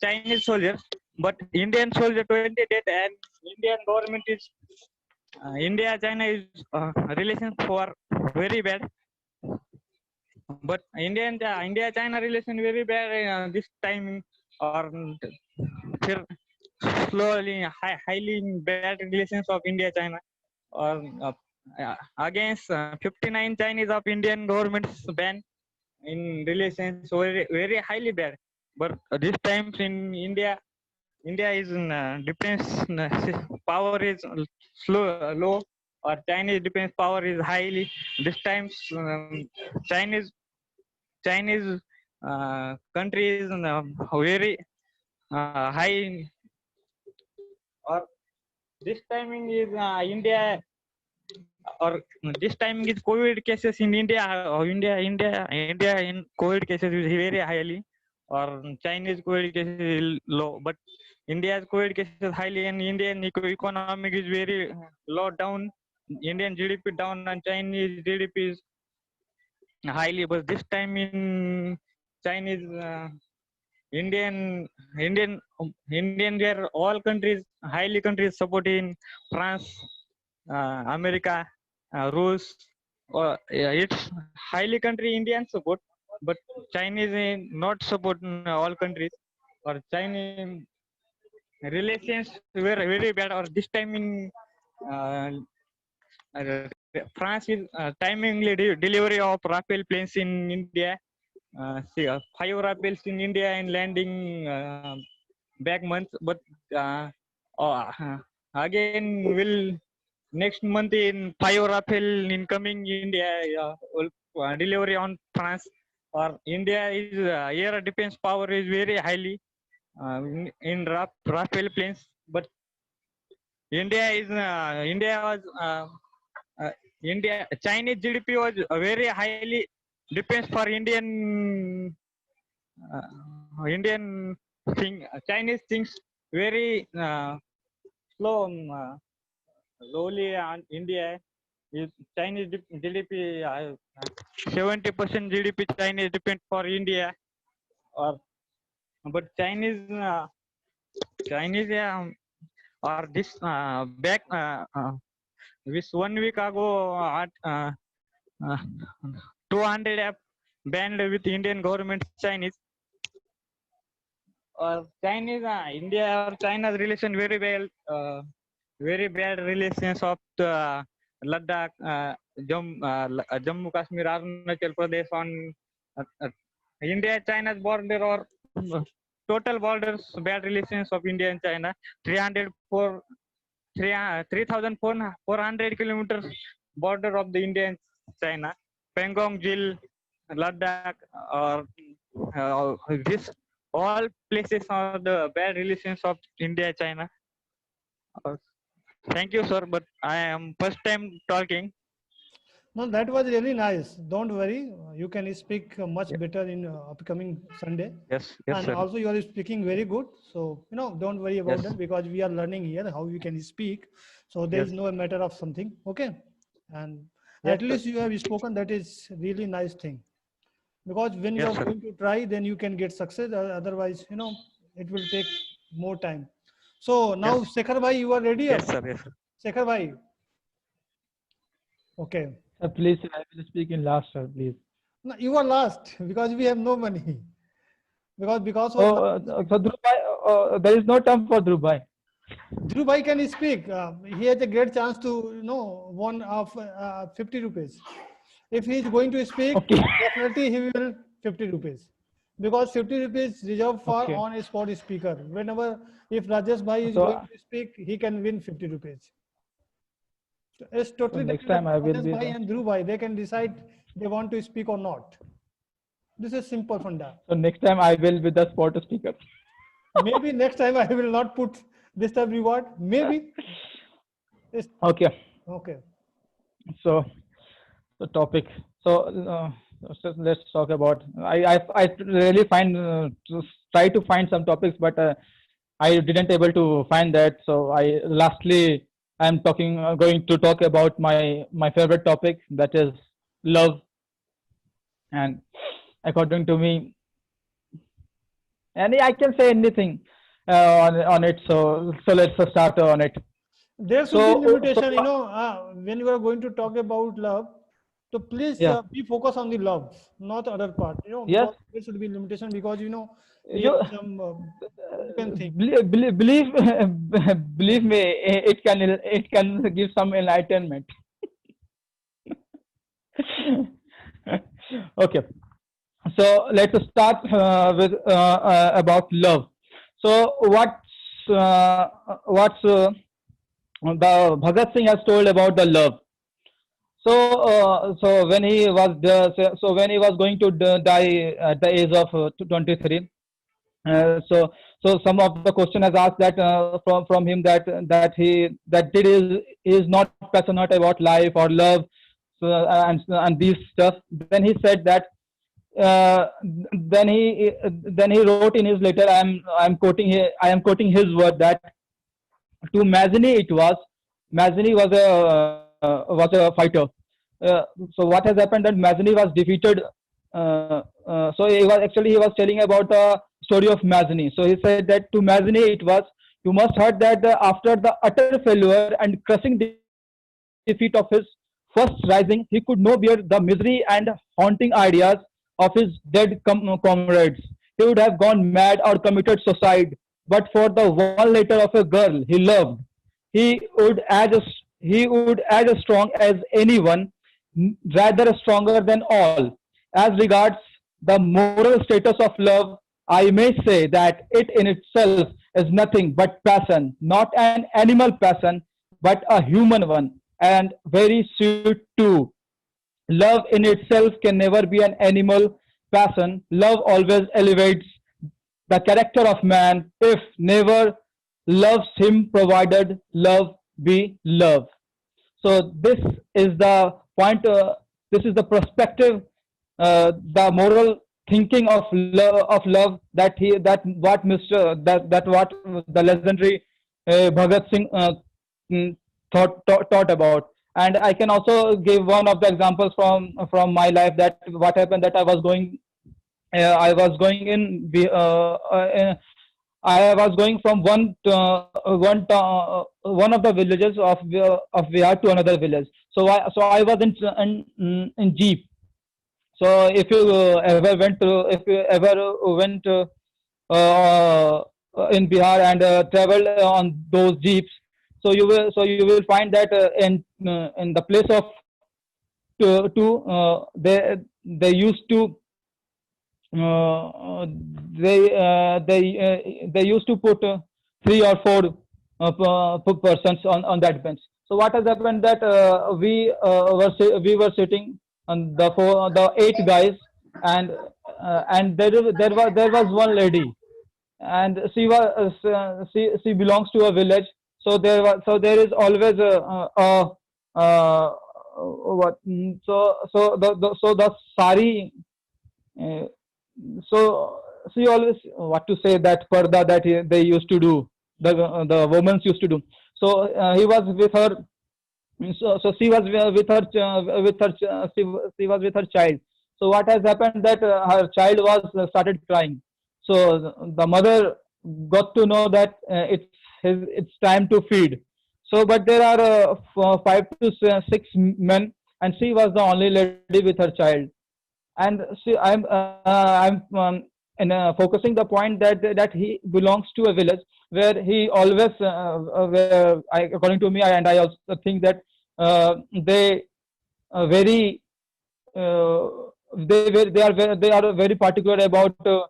Chinese soldiers, but Indian soldier 20 dead, and Indian government is India China is relations for very bad, but India China relation very bad this time, or फिर slowly highly bad relations of India China, or against 59 Chinese of Indian government's ban in relations very highly bad, but this time in India is in defense power is low, or Chinese defense power is highly. This time Chinese Chinese country is very high, or this timing is India, or this timing is COVID cases in India. India in COVID cases is very highly, or Chinese COVID cases is low, but India's COVID cases highly, and Indian economic is very low down. Indian GDP down and Chinese GDP is highly, but this time in Chinese Indian where all countries highly countries supporting France, America, Rus. It's highly country Indian support, but Chinese not support all countries, or Chinese relations were very bad. Or this time in uh, France is timingly delivery of Rafale planes in India. See, 5 Rafales in India and landing back month, but uh, again will next month in 5 Rafale incoming India delivery on France, or India is air defense power is very highly in Rafale planes, but India was uh, India Chinese GDP was very highly depends for Indian thing. Chinese things very slow, lowly on India. Is Chinese GDP 70% GDP Chinese depend for India, or but Chinese or this back this 1 week ago uh, 200 app banned with Indian government Chinese, or Chinese India or China's relation very bad relations of the Ladakh, Jammu Kashmir, Arunachal Pradesh on India China's border, or total borders bad relations of India and China. 3,400 kilometers border of the India and China, Pangong Jil, Ladakh, or this all places are the bad relations of India China. Uh, Thank you, sir, but I am first time talking. No, that was really nice. Don't worry. You can speak much better in upcoming Sunday. Yes, And sir. also you are speaking very good. So, don't worry about Yes. that, because we are learning here how you can speak. So there is Yes. no matter of something. Okay. And Yes, at least you have spoken. That is really nice thing. Because when you Yes, are sir. going to try, then you can get success. Otherwise, it will take more time. So now, Yes. Sekhar bhai, you are ready? Yes, sir. Yes, sir. Sekhar bhai. Okay. Please, sir, I will speak in last, sir, please. No, you are last because we have no money. Because of So Dhruv bhai, there is no term for Dhruv bhai. Dhruv bhai can speak. He has a great chance to won of 50 rupees. If he is going to speak, Okay. definitely he will 50 rupees. Because 50 rupees reserved for Okay. on spot speaker. Whenever if Rajesh Bhai is So, going to speak, he can win 50 rupees. So it's so totally next dependent time I on will Rajesh be Bhai the. and Dhruv Bhai. They can decide they want to speak or not. This is simple funda. So next time I will be the sport speaker. Maybe next time I will not put this type reward. Maybe. It's, Okay. okay. So the topic. So let's talk about. I really find try to find some topics, but I didn't able to find that. So I lastly I'm talking going to talk about my favorite topic, that is love. And according to me, and I can say anything on it. So let's start on it. There should be limitation, when you are going to talk about love, so please Yeah. be focused on the love, not other part, Yes. because there should be limitation because, You here some you can think. believe me, it can give some enlightenment. Okay, so let's start with about love. So what's the Bhagat Singh has told about the love. So when he was so when he was going to die at the age of 23. So some of the question has asked that from him that did is not passionate about life or love, so and these stuff. Then he said that uh, then he wrote in his letter. I am quoting his word that to Mazzini it was. Mazzini was a fighter. So what has happened that Mazzini was defeated. So he was telling about the story of Mazzini. So he said that to Mazzini it was, you must heard that after the utter failure and crushing defeat of his first rising, he could no bear the misery and haunting ideas of his dead comrades. He would have gone mad or committed suicide, but for the one letter of a girl he loved, he would he would as strong as anyone, rather stronger than all. As regards the moral status of love, I may say that it in itself is nothing but passion, not an animal passion, but a human one, and very sweet too. Love in itself can never be an animal passion. Love always elevates the character of man, if never loves him, provided love be love. So this is the point. This is the perspective, the moral thinking of love that what the legendary Bhagat Singh thought about. And I can also give one of the examples from my life, that what happened that I was going I was going from one of the villages of Bihar to another village. So I was in jeep. So if you ever went in Bihar and traveled on those jeeps, so you will find that in the place of they used to uh, they used to put three or four persons on that bench. So what has happened that we were sitting on the eight guys, and there was one lady, and she belongs to a village. So there is always what so the sari. Uh, so she always, what to say, that parda that they used to do, the women used to do. So he was with her. So she was she was with her child. So what has happened that her child was started crying. So the mother got to know that it's time to feed. So but there are five to six men, and she was the only lady with her child. And see, I'm and, focusing the point that he belongs to a village where he always according to me, and I also think that they very they are very particular about uh,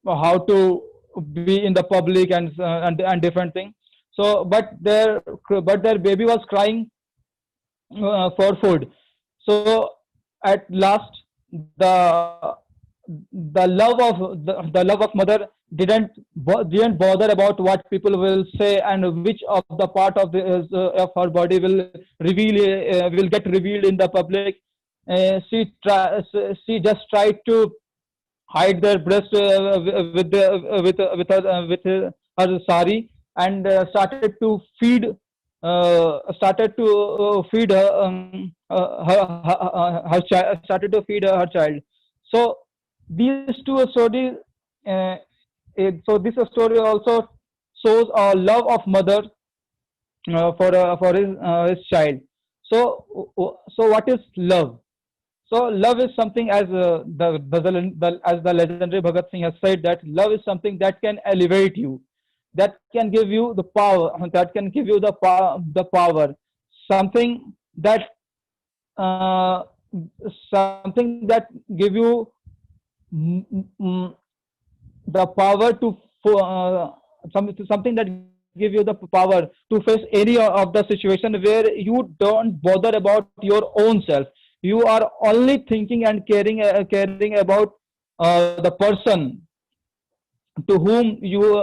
how to be in the public and different things. So but their baby was crying for food. So at last, the the love of mother didn't bother about what people will say and which of the part of her body will get revealed in the public. She just tried to hide their breast with her sari, and started to feed her child started to feed her child. So these two stories, uh, so this story also shows a love of mother for his child. So what is love? So love is something, as as the legendary Bhagat Singh has said, that love is something that can elevate you, that can give you the power, the power, something that uh, something that give you mm, mm, mm, the power to something that give you the power to face any of the situation where you don't bother about your own self. You are only thinking and caring about the person to whom you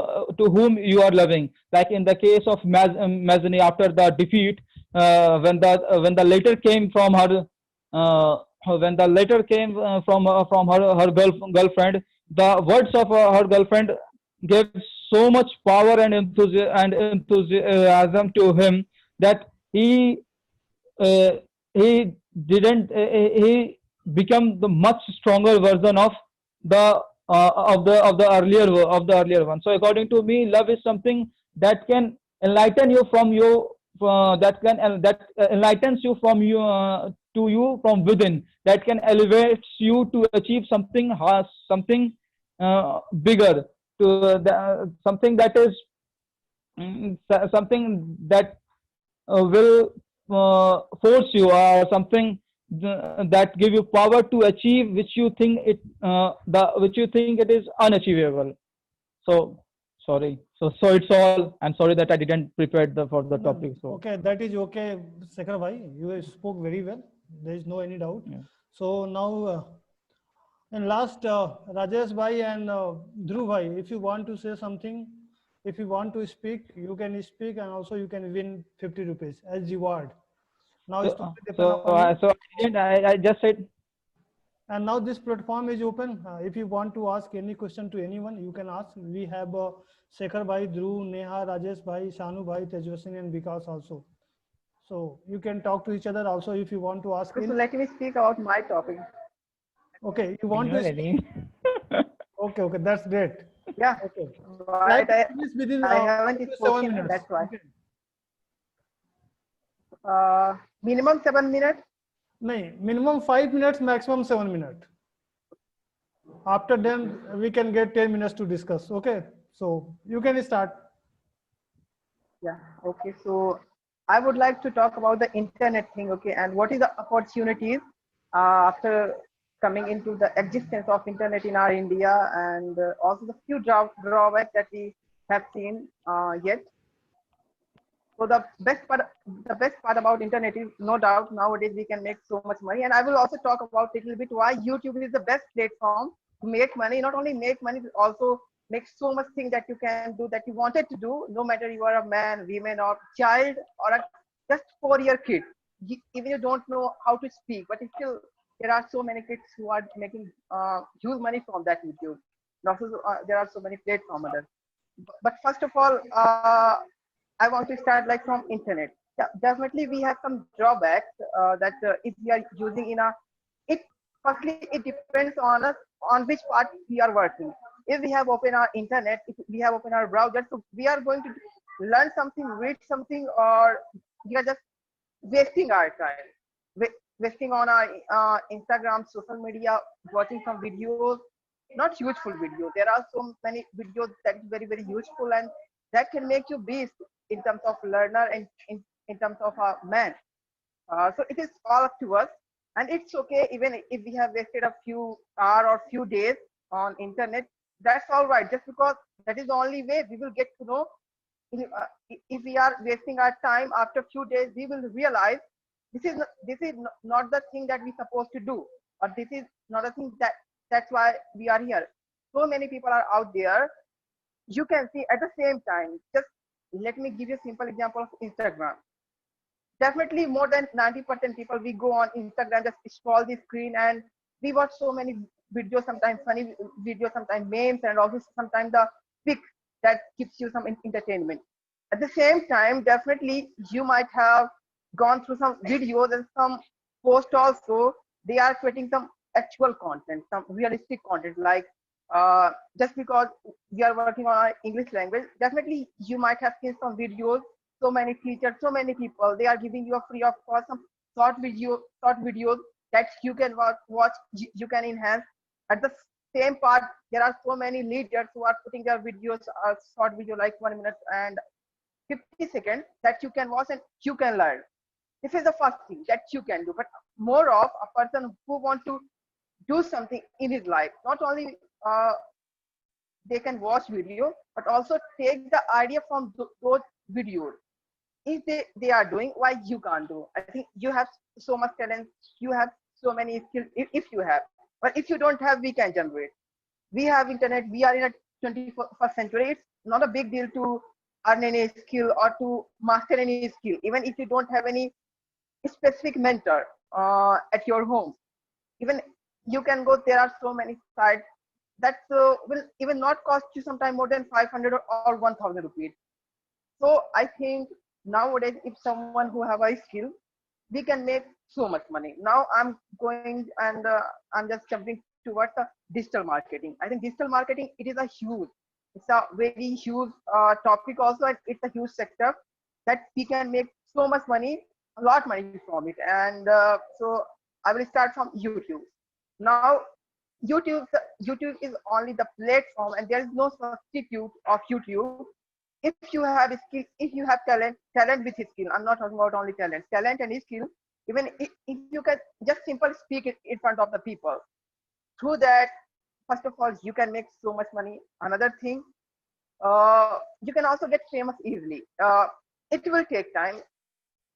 are loving. Like in the case of Mazini, after the defeat, when the letter came from her from her girlfriend, the words of her girlfriend gave so much power and enthusiasm to him that he uh, he didn't he become the much stronger version of the of the earlier one. So according to me, love is something that can enlighten you from you, that enlightens you from you, to you from within, that can elevate you to achieve something bigger, to something that is something that will force you, or something that give you power to achieve which you think it is unachievable. So sorry. So it's all. I'm sorry that I didn't prepare for the No, topic. So okay, that is okay, Sekhar bhai. You spoke very well. There is no any doubt. yeah. So now, and last, Rajesh bhai and Dhruv bhai, if you want to say something, if you want to speak, you can speak, and also you can win 50 rupees as reward. Now it's totally depend upon you. I just said. And now this platform is open. If you want to ask any question to anyone, you can ask. We have Sekhar bhai, Dhruv, Neha, Rajesh bhai, Shanu bhai, Tejaswini, and Vikas also. So you can talk to each other also if you want to ask. So let me speak about my topic. Okay, you want to speak? Okay, that's great. Yeah, Okay. but Please within I haven't 7 spoken, minutes. that's why. Okay. Minimum 7 minutes. No, minimum 5 minutes, maximum 7 minutes. After then, we can get 10 minutes to discuss. Okay, so you can start. Yeah, okay. So I would like to talk about the internet thing, okay, and what is the opportunities after coming into the existence of internet in our India, and also the few drawbacks that we have seen yet. So the best part about internet is, no doubt, nowadays we can make so much money. And I will also talk about a little bit why YouTube is the best platform to make money. Not only make money, but also make so much thing that you can do that you wanted to do, no matter you are a man, woman, or child, or a just 4-year kid. Even you don't know how to speak, but still there are so many kids who are making huge money from that YouTube. And also, there are so many platforms. But first of all, I want to start like from internet. Yeah, definitely we have some drawbacks that if we are using in a, it firstly it depends on us on which part we are working. If we have open our internet, if we have open our browser, so we are going to learn something, read something, or we are just wasting our time, wasting on our Instagram, social media, watching some videos, not useful video. There are so many videos that is very, very useful and that can make you beast in terms of learner and in terms of a man. So it is all up to us. And it's okay even if we have wasted a few hours or few days on internet. That's all right. Just because that is the only way we will get to know. If we are wasting our time, after few days we will realize this is not the thing that we supposed to do, or this is not a thing that's why we are here. So many people are out there. You can see at the same time. Just let me give you a simple example of Instagram. Definitely more than 90% people, we go on Instagram, just scroll the screen and we watch so many videos, sometimes funny videos, sometimes memes, and also sometimes the pic that gives you some entertainment. At the same time, definitely you might have gone through some videos and some posts also. They are creating some actual content, some realistic content, like just because we are working on our English language, definitely you might have seen some videos. So many teachers, so many people, they are giving you a free of cost some short videos that you can watch, you can enhance. At the same part, there are so many leaders who are putting their videos, short video like 1 minute and 50 seconds, that you can watch and you can learn. This is the first thing that you can do. But more of a person who want to do something in his life, not only they can watch video, but also take the idea from those videos. If they are doing, why you can't do? I think you have so much talent, you have so many skills, if you have. But if you don't have, we can generate. We have internet, we are in a 21st century. It's not a big deal to earn any skill or to master any skill, even if you don't have any specific mentor at your home. Even you can go, there are so many sites that will even not cost you sometime more than 500 or 1000 rupees. So I think nowadays, if someone who have a skill, we can make so much money. Now I'm going and I'm just jumping towards the digital marketing. I think digital marketing, it is it's a very huge topic also, and it's a huge sector that we can make so much money, a lot money from it. And so I will start from YouTube. Now, YouTube is only the platform, and there is no substitute of YouTube. If you have a skill, if you have talent with skill, I'm not talking about only talent and skill. Even if you can just simply speak it in front of the people, through that, first of all, you can make so much money. Another thing, you can also get famous easily. It will take time.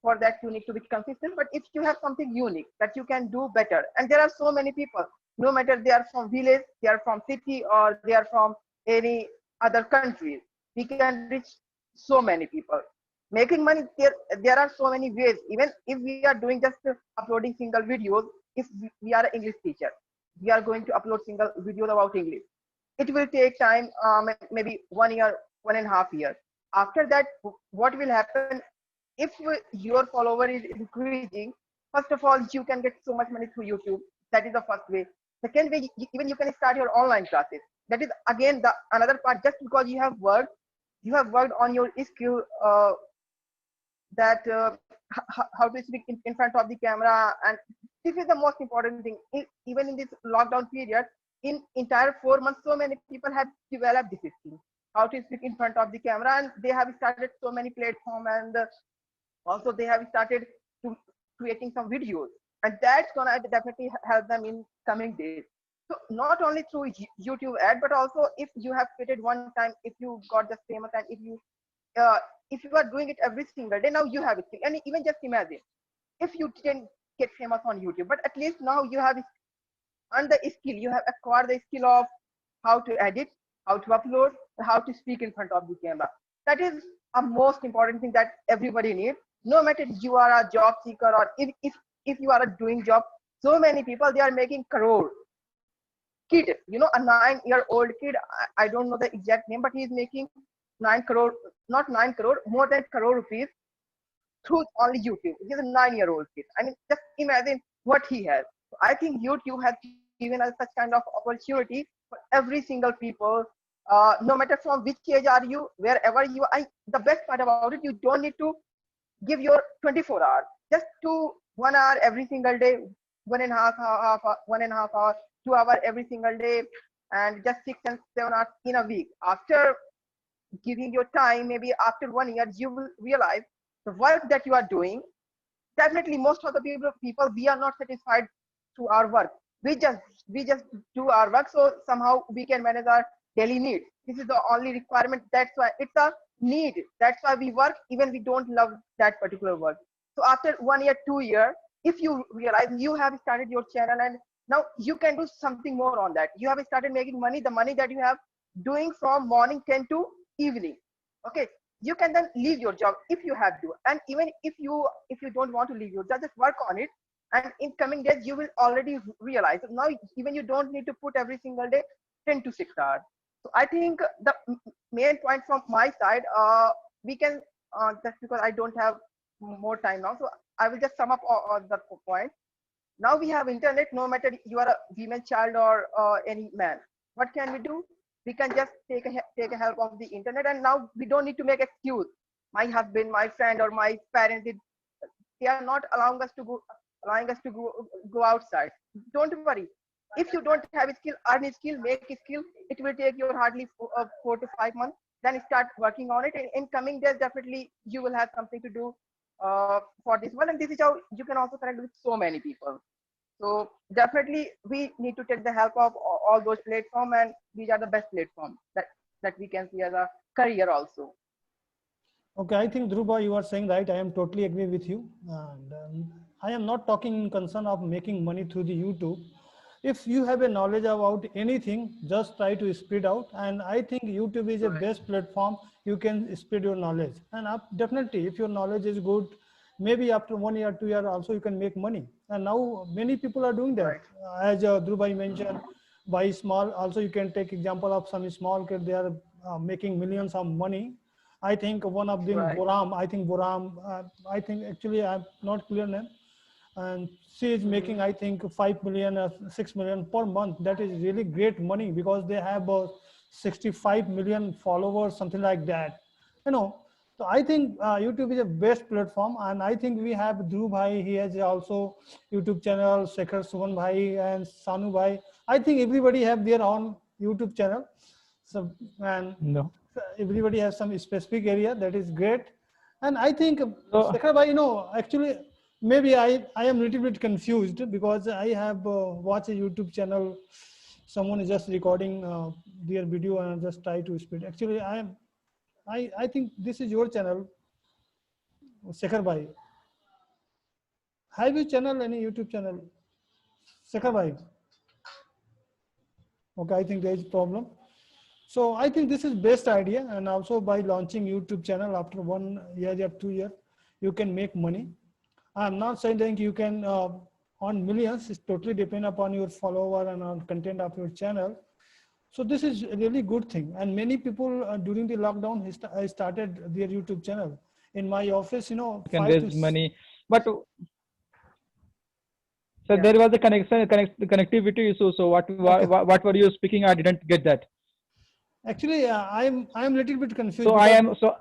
For that, you need to be consistent. But if you have something unique that you can do better, and there are so many people, no matter they are from village, they are from city, or they are from any other countries, we can reach so many people. Making money, there are so many ways. Even if we are doing just uploading single videos, if we are an English teacher, we are going to upload single videos about English. It will take time, maybe 1 year, 1.5 years. After that, what will happen? If your follower is increasing, first of all, you can get so much money through YouTube. That is the first way. Second way, even you can start your online classes. That is again the another part. Just because you have worked on your skill, that how to speak in front of the camera, and this is the most important thing. Even in this lockdown period, in entire 4 months, so many people have developed this skill, how to speak in front of the camera, and they have started so many platforms, and also they have started to creating some videos, and that's gonna definitely help them in coming days. So not only through YouTube ad, but also if you have created one time, if you got just famous, and if you are doing it every single day, now you have it. And even just imagine if you didn't get famous on YouTube, but at least now you have earned the skill, you have acquired the skill of how to edit, how to upload, how to speak in front of the camera. That is a most important thing that everybody needs. No matter you are a job seeker, or if you are doing job, so many people, they are making crore. Kid, a 9-year-old kid, I don't know the exact name, but he is making 9 crore, not 9 crore, more than crore rupees through only YouTube. He's a 9-year-old kid. I mean, just imagine what he has. I think YouTube has given us such kind of opportunity for every single people, no matter from which age are you, wherever you are. The best part about it, you don't need to give your 24 hours, just to 1 hour every single day, 1.5 hour, 2 hours every single day, and just 6 and 7 hours in a week. After giving your time, maybe after 1 year, you will realize the work that you are doing, definitely most of the people we are not satisfied to our work. We just do our work so somehow we can manage our daily needs. This is the only requirement. That's why it's a need. That's why we work even we don't love that particular work. So after 1 year, 2 year, if you realize you have started your channel and now you can do something more on that. You have started making money, the money that you have doing from morning 10 to evening. Okay, you can then leave your job if you have to, and even if you don't want to leave your job, just work on it, and in coming days you will already realize now even you don't need to put every single day 10 to 6 hours. So I think the main point from my side, we can just because I don't have more time now, so I will just sum up all the points. Now we have internet. No matter you are a woman, child, or any man, what can we do? We can just take a help of the internet, and now we don't need to make excuse. My husband, my friend, or my parents, they are not allowing us to go outside. Don't worry. If you don't have a skill, earn a skill, make a skill. It will take you hardly 4 to 5 months. Then start working on it. And in coming days, definitely you will have something to do for this one. And this is how you can also connect with so many people. So definitely we need to take the help of all those platforms, and these are the best platforms that we can see as a career also. Okay, I think Dhruva, you are saying right. I am totally agree with you. And I am not talking in concern of making money through the YouTube. If you have a knowledge about anything, just try to spread out. And I think YouTube is a best platform. You can spread your knowledge. And definitely, if your knowledge is good, maybe after 1 year, 2 years, also you can make money. And now many people are doing that. Right. As Dhruva mentioned, by small, also you can take example of some small kids, they are making millions of money. I think one of them, Right. Boram, I think actually I'm not clear name. And she is making, I think, 5 million or 6 million per month. That is really great money because they have 65 million followers, something like that. You know, so I think YouTube is a best platform, and I think we have Dhruv Bhai. He has also YouTube channel, Shekhar Suman Bhai and Sanu Bhai. I think everybody have their own YouTube channel. So and No. everybody has some specific area that is great. And I think So, Shekhar Bhai, actually maybe I am a little bit confused because I have watched a YouTube channel. Someone is just recording their video and just try to speed. Actually, I think this is your channel, Shekhar Bhai. Have you channel any YouTube channel, Shekhar Bhai? Okay, I think there is problem. So I think this is best idea, and also by launching YouTube channel after 1 year or 2 years, you can make money. I'm not saying that you can earn millions. It's totally depend upon your follower and on content of your channel. So this is a really good thing. And many people during the lockdown started their YouTube channel. In my office, you can 5 to raise money. But so Yeah. there was a connectivity issue. So Okay. what were you speaking? I didn't get that. Actually, I'm a little bit confused. So because so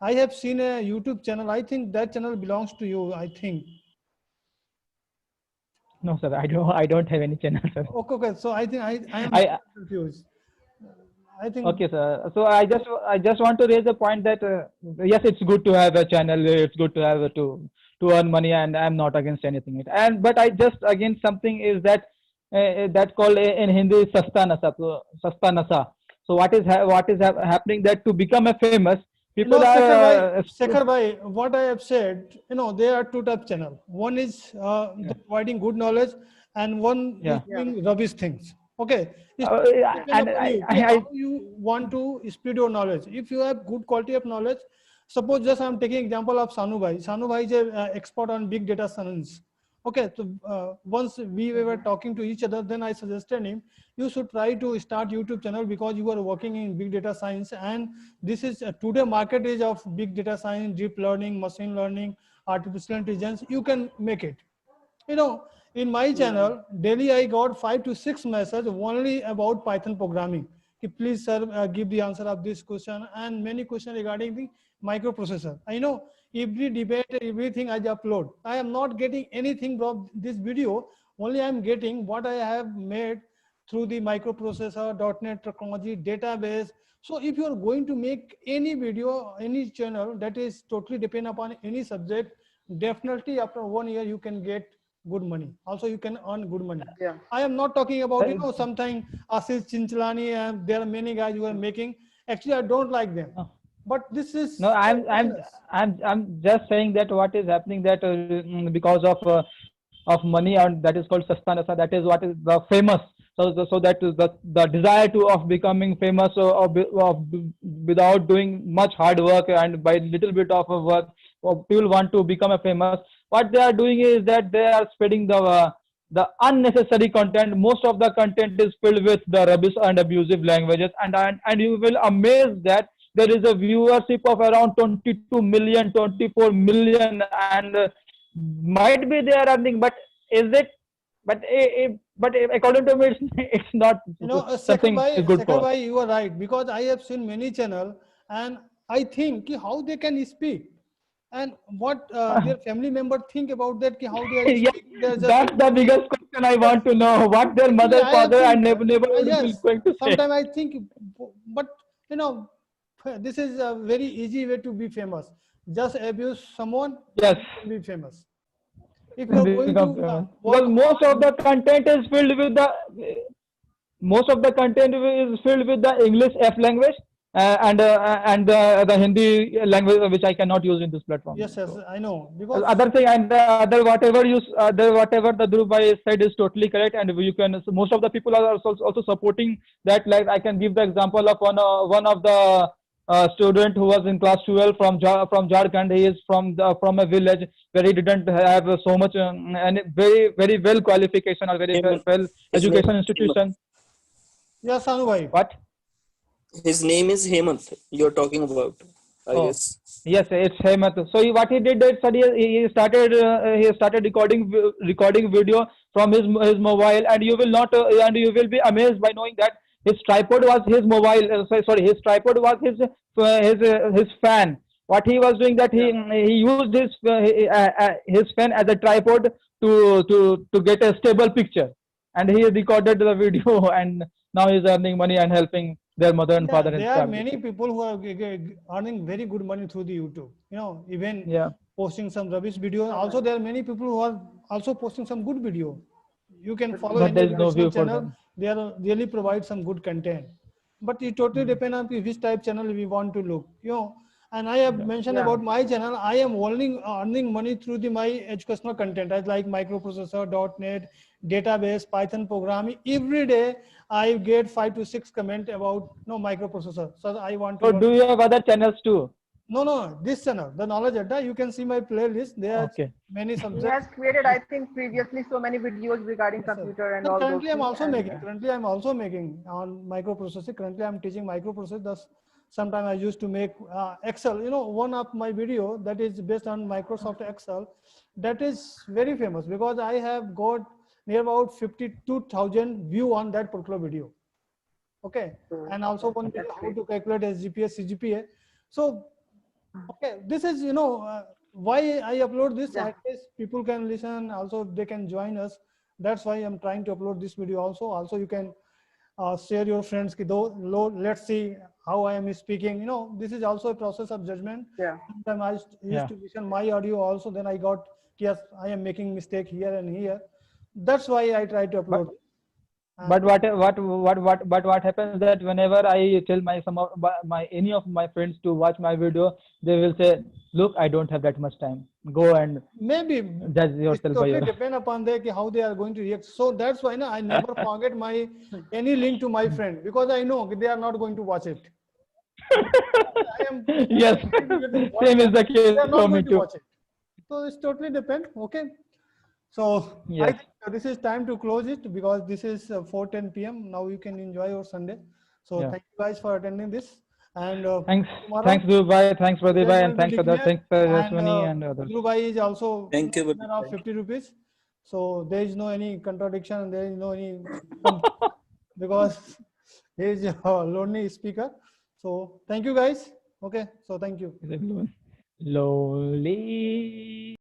I have seen a YouTube channel. I think that channel belongs to you. I think. no, sir. I don't have any channel, sir. Okay. So I think I am I confused. I think. Okay, sir. So I just want to raise a point that yes, it's good to have a channel. It's good to have to earn money, and I'm not against anything. But I just against something is that that called in Hindi sasta nasa. So, sasta nasa. So what is happening that to become a famous people are Shekhar Bhai, what I have said, there are two type channel. One is providing good knowledge, and one is doing rubbish things. Okay. It's and how you want to spread your knowledge. If you have good quality of knowledge, suppose just I'm taking example of Sanu Bhai. Sanu Bhai is an expert on big data science. Okay, so once we were talking to each other, then I suggested him, you should try to start YouTube channel because you are working in big data science, and this is today market is of big data science, deep learning, machine learning, artificial intelligence. You can make it. In my channel, daily I got 5 to 6 messages only about Python programming. Please, sir, give the answer of this question, and many questions regarding the microprocessor. I know every debate, everything I upload. I am not getting anything from this video. Only I am getting what I have made through the microprocessor, .NET technology, database. So if you are going to make any video, any channel that is totally depend upon any subject, definitely after 1 year you can get good money. Also, you can earn good money. Yeah. I am not talking about, something Ashish Chinchalani, and there are many guys who are making. Actually, I don't like them. But this is No, I'm just saying that what is happening that because of money, and that is called sastanasa. That is what is the famous. So that is the desire to of becoming famous without doing much hard work and by little bit of work, people want to become a famous. What they are doing is that they are spreading the unnecessary content. Most of the content is filled with the rubbish and abusive languages, and you will amaze that there is a viewership of around 22 million, 24 million, and might be they are earning, but is it? But according to me, it's not something is good for. Bhai, you are right, because I have seen many channel, and I think ki how they can speak and what their family member think about that, ki how they are Yeah, speaking. that's the biggest question I want to know. What their mother, father, and neighborhood is going to say. Sometimes I think, but this is a very easy way to be famous. Just abuse someone, yes, you can be famous. If you are going to because most of the content is filled with the English F language and the Hindi language, which I cannot use in this platform. Yes, so, I know. Because other thing, and other whatever the Dhruv Bhai said is totally correct, and you can. Most of the people are also supporting that. Like I can give the example of one of the student who was in class 12 from Jharkhand. He is from a village where he didn't have so much and very well qualification or very well education institution. Yes, Anu bhai. What? His name is Hemant. You're talking about, I guess. Yes, it's Hemant. So what he did that he started recording video from his mobile, and you will be amazed by knowing that his tripod was his mobile. His tripod was his fan. What he was doing that he used his fan as a tripod to get a stable picture, and he recorded the video, and now he's earning money and helping their mother and father. There are many people who are earning very good money through the YouTube. Even posting some rubbish video. Also, there are many people who are also posting some good video. You can follow any channel. They are really provide some good content. But it totally depends on which type channel we want to look. And I have mentioned about my channel. I am only earning money through my educational content. I like microprocessor, .NET, database, Python programming. Every day I get 5 to 6 comments about microprocessor. So I want to. So do you have other channels too? No, this channel, the Knowledge Adda. You can see my playlist. There are many subjects. He has created, I think, previously so many videos regarding computer and all. Currently, I'm also making on microprocessor. Currently, I'm teaching microprocessor. Sometimes I used to make Excel. One of my video that is based on Microsoft Excel, that is very famous because I have got near about 52,000 view on that particular video. Okay, and also one video how to calculate SGPA, CGPA. So, this is why I upload this. At least people can listen. Also, they can join us. That's why I'm trying to upload this video. Also, you can share your friends. Let's see how I am speaking. This is also a process of judgment. Sometimes I used to listen my audio also. Then I got, yes, I am making mistake here and here. That's why I try to upload. But what happens that whenever I tell any of my friends to watch my video, they will say, "Look, I don't have that much time. Go and maybe judge yourself." It depend upon how they are going to react. So that's why I never forget any link to my friend because I know they are not going to watch it. Yes, same is the case for me too. So it's totally depend. Okay. So I think this is time to close it because this is 4:10 p.m. Now you can enjoy your Sunday. So thank you guys for attending this. And thanks Dhruv Bhai, thanks Pradeep Bhai, and thanks others. Thanks Rashmani and others. Dhruv Bhai is also thank you of 50 rupees. So there is no any contradiction. There is no any because he is a lonely speaker. So thank you guys. Okay. So thank you. Lonely.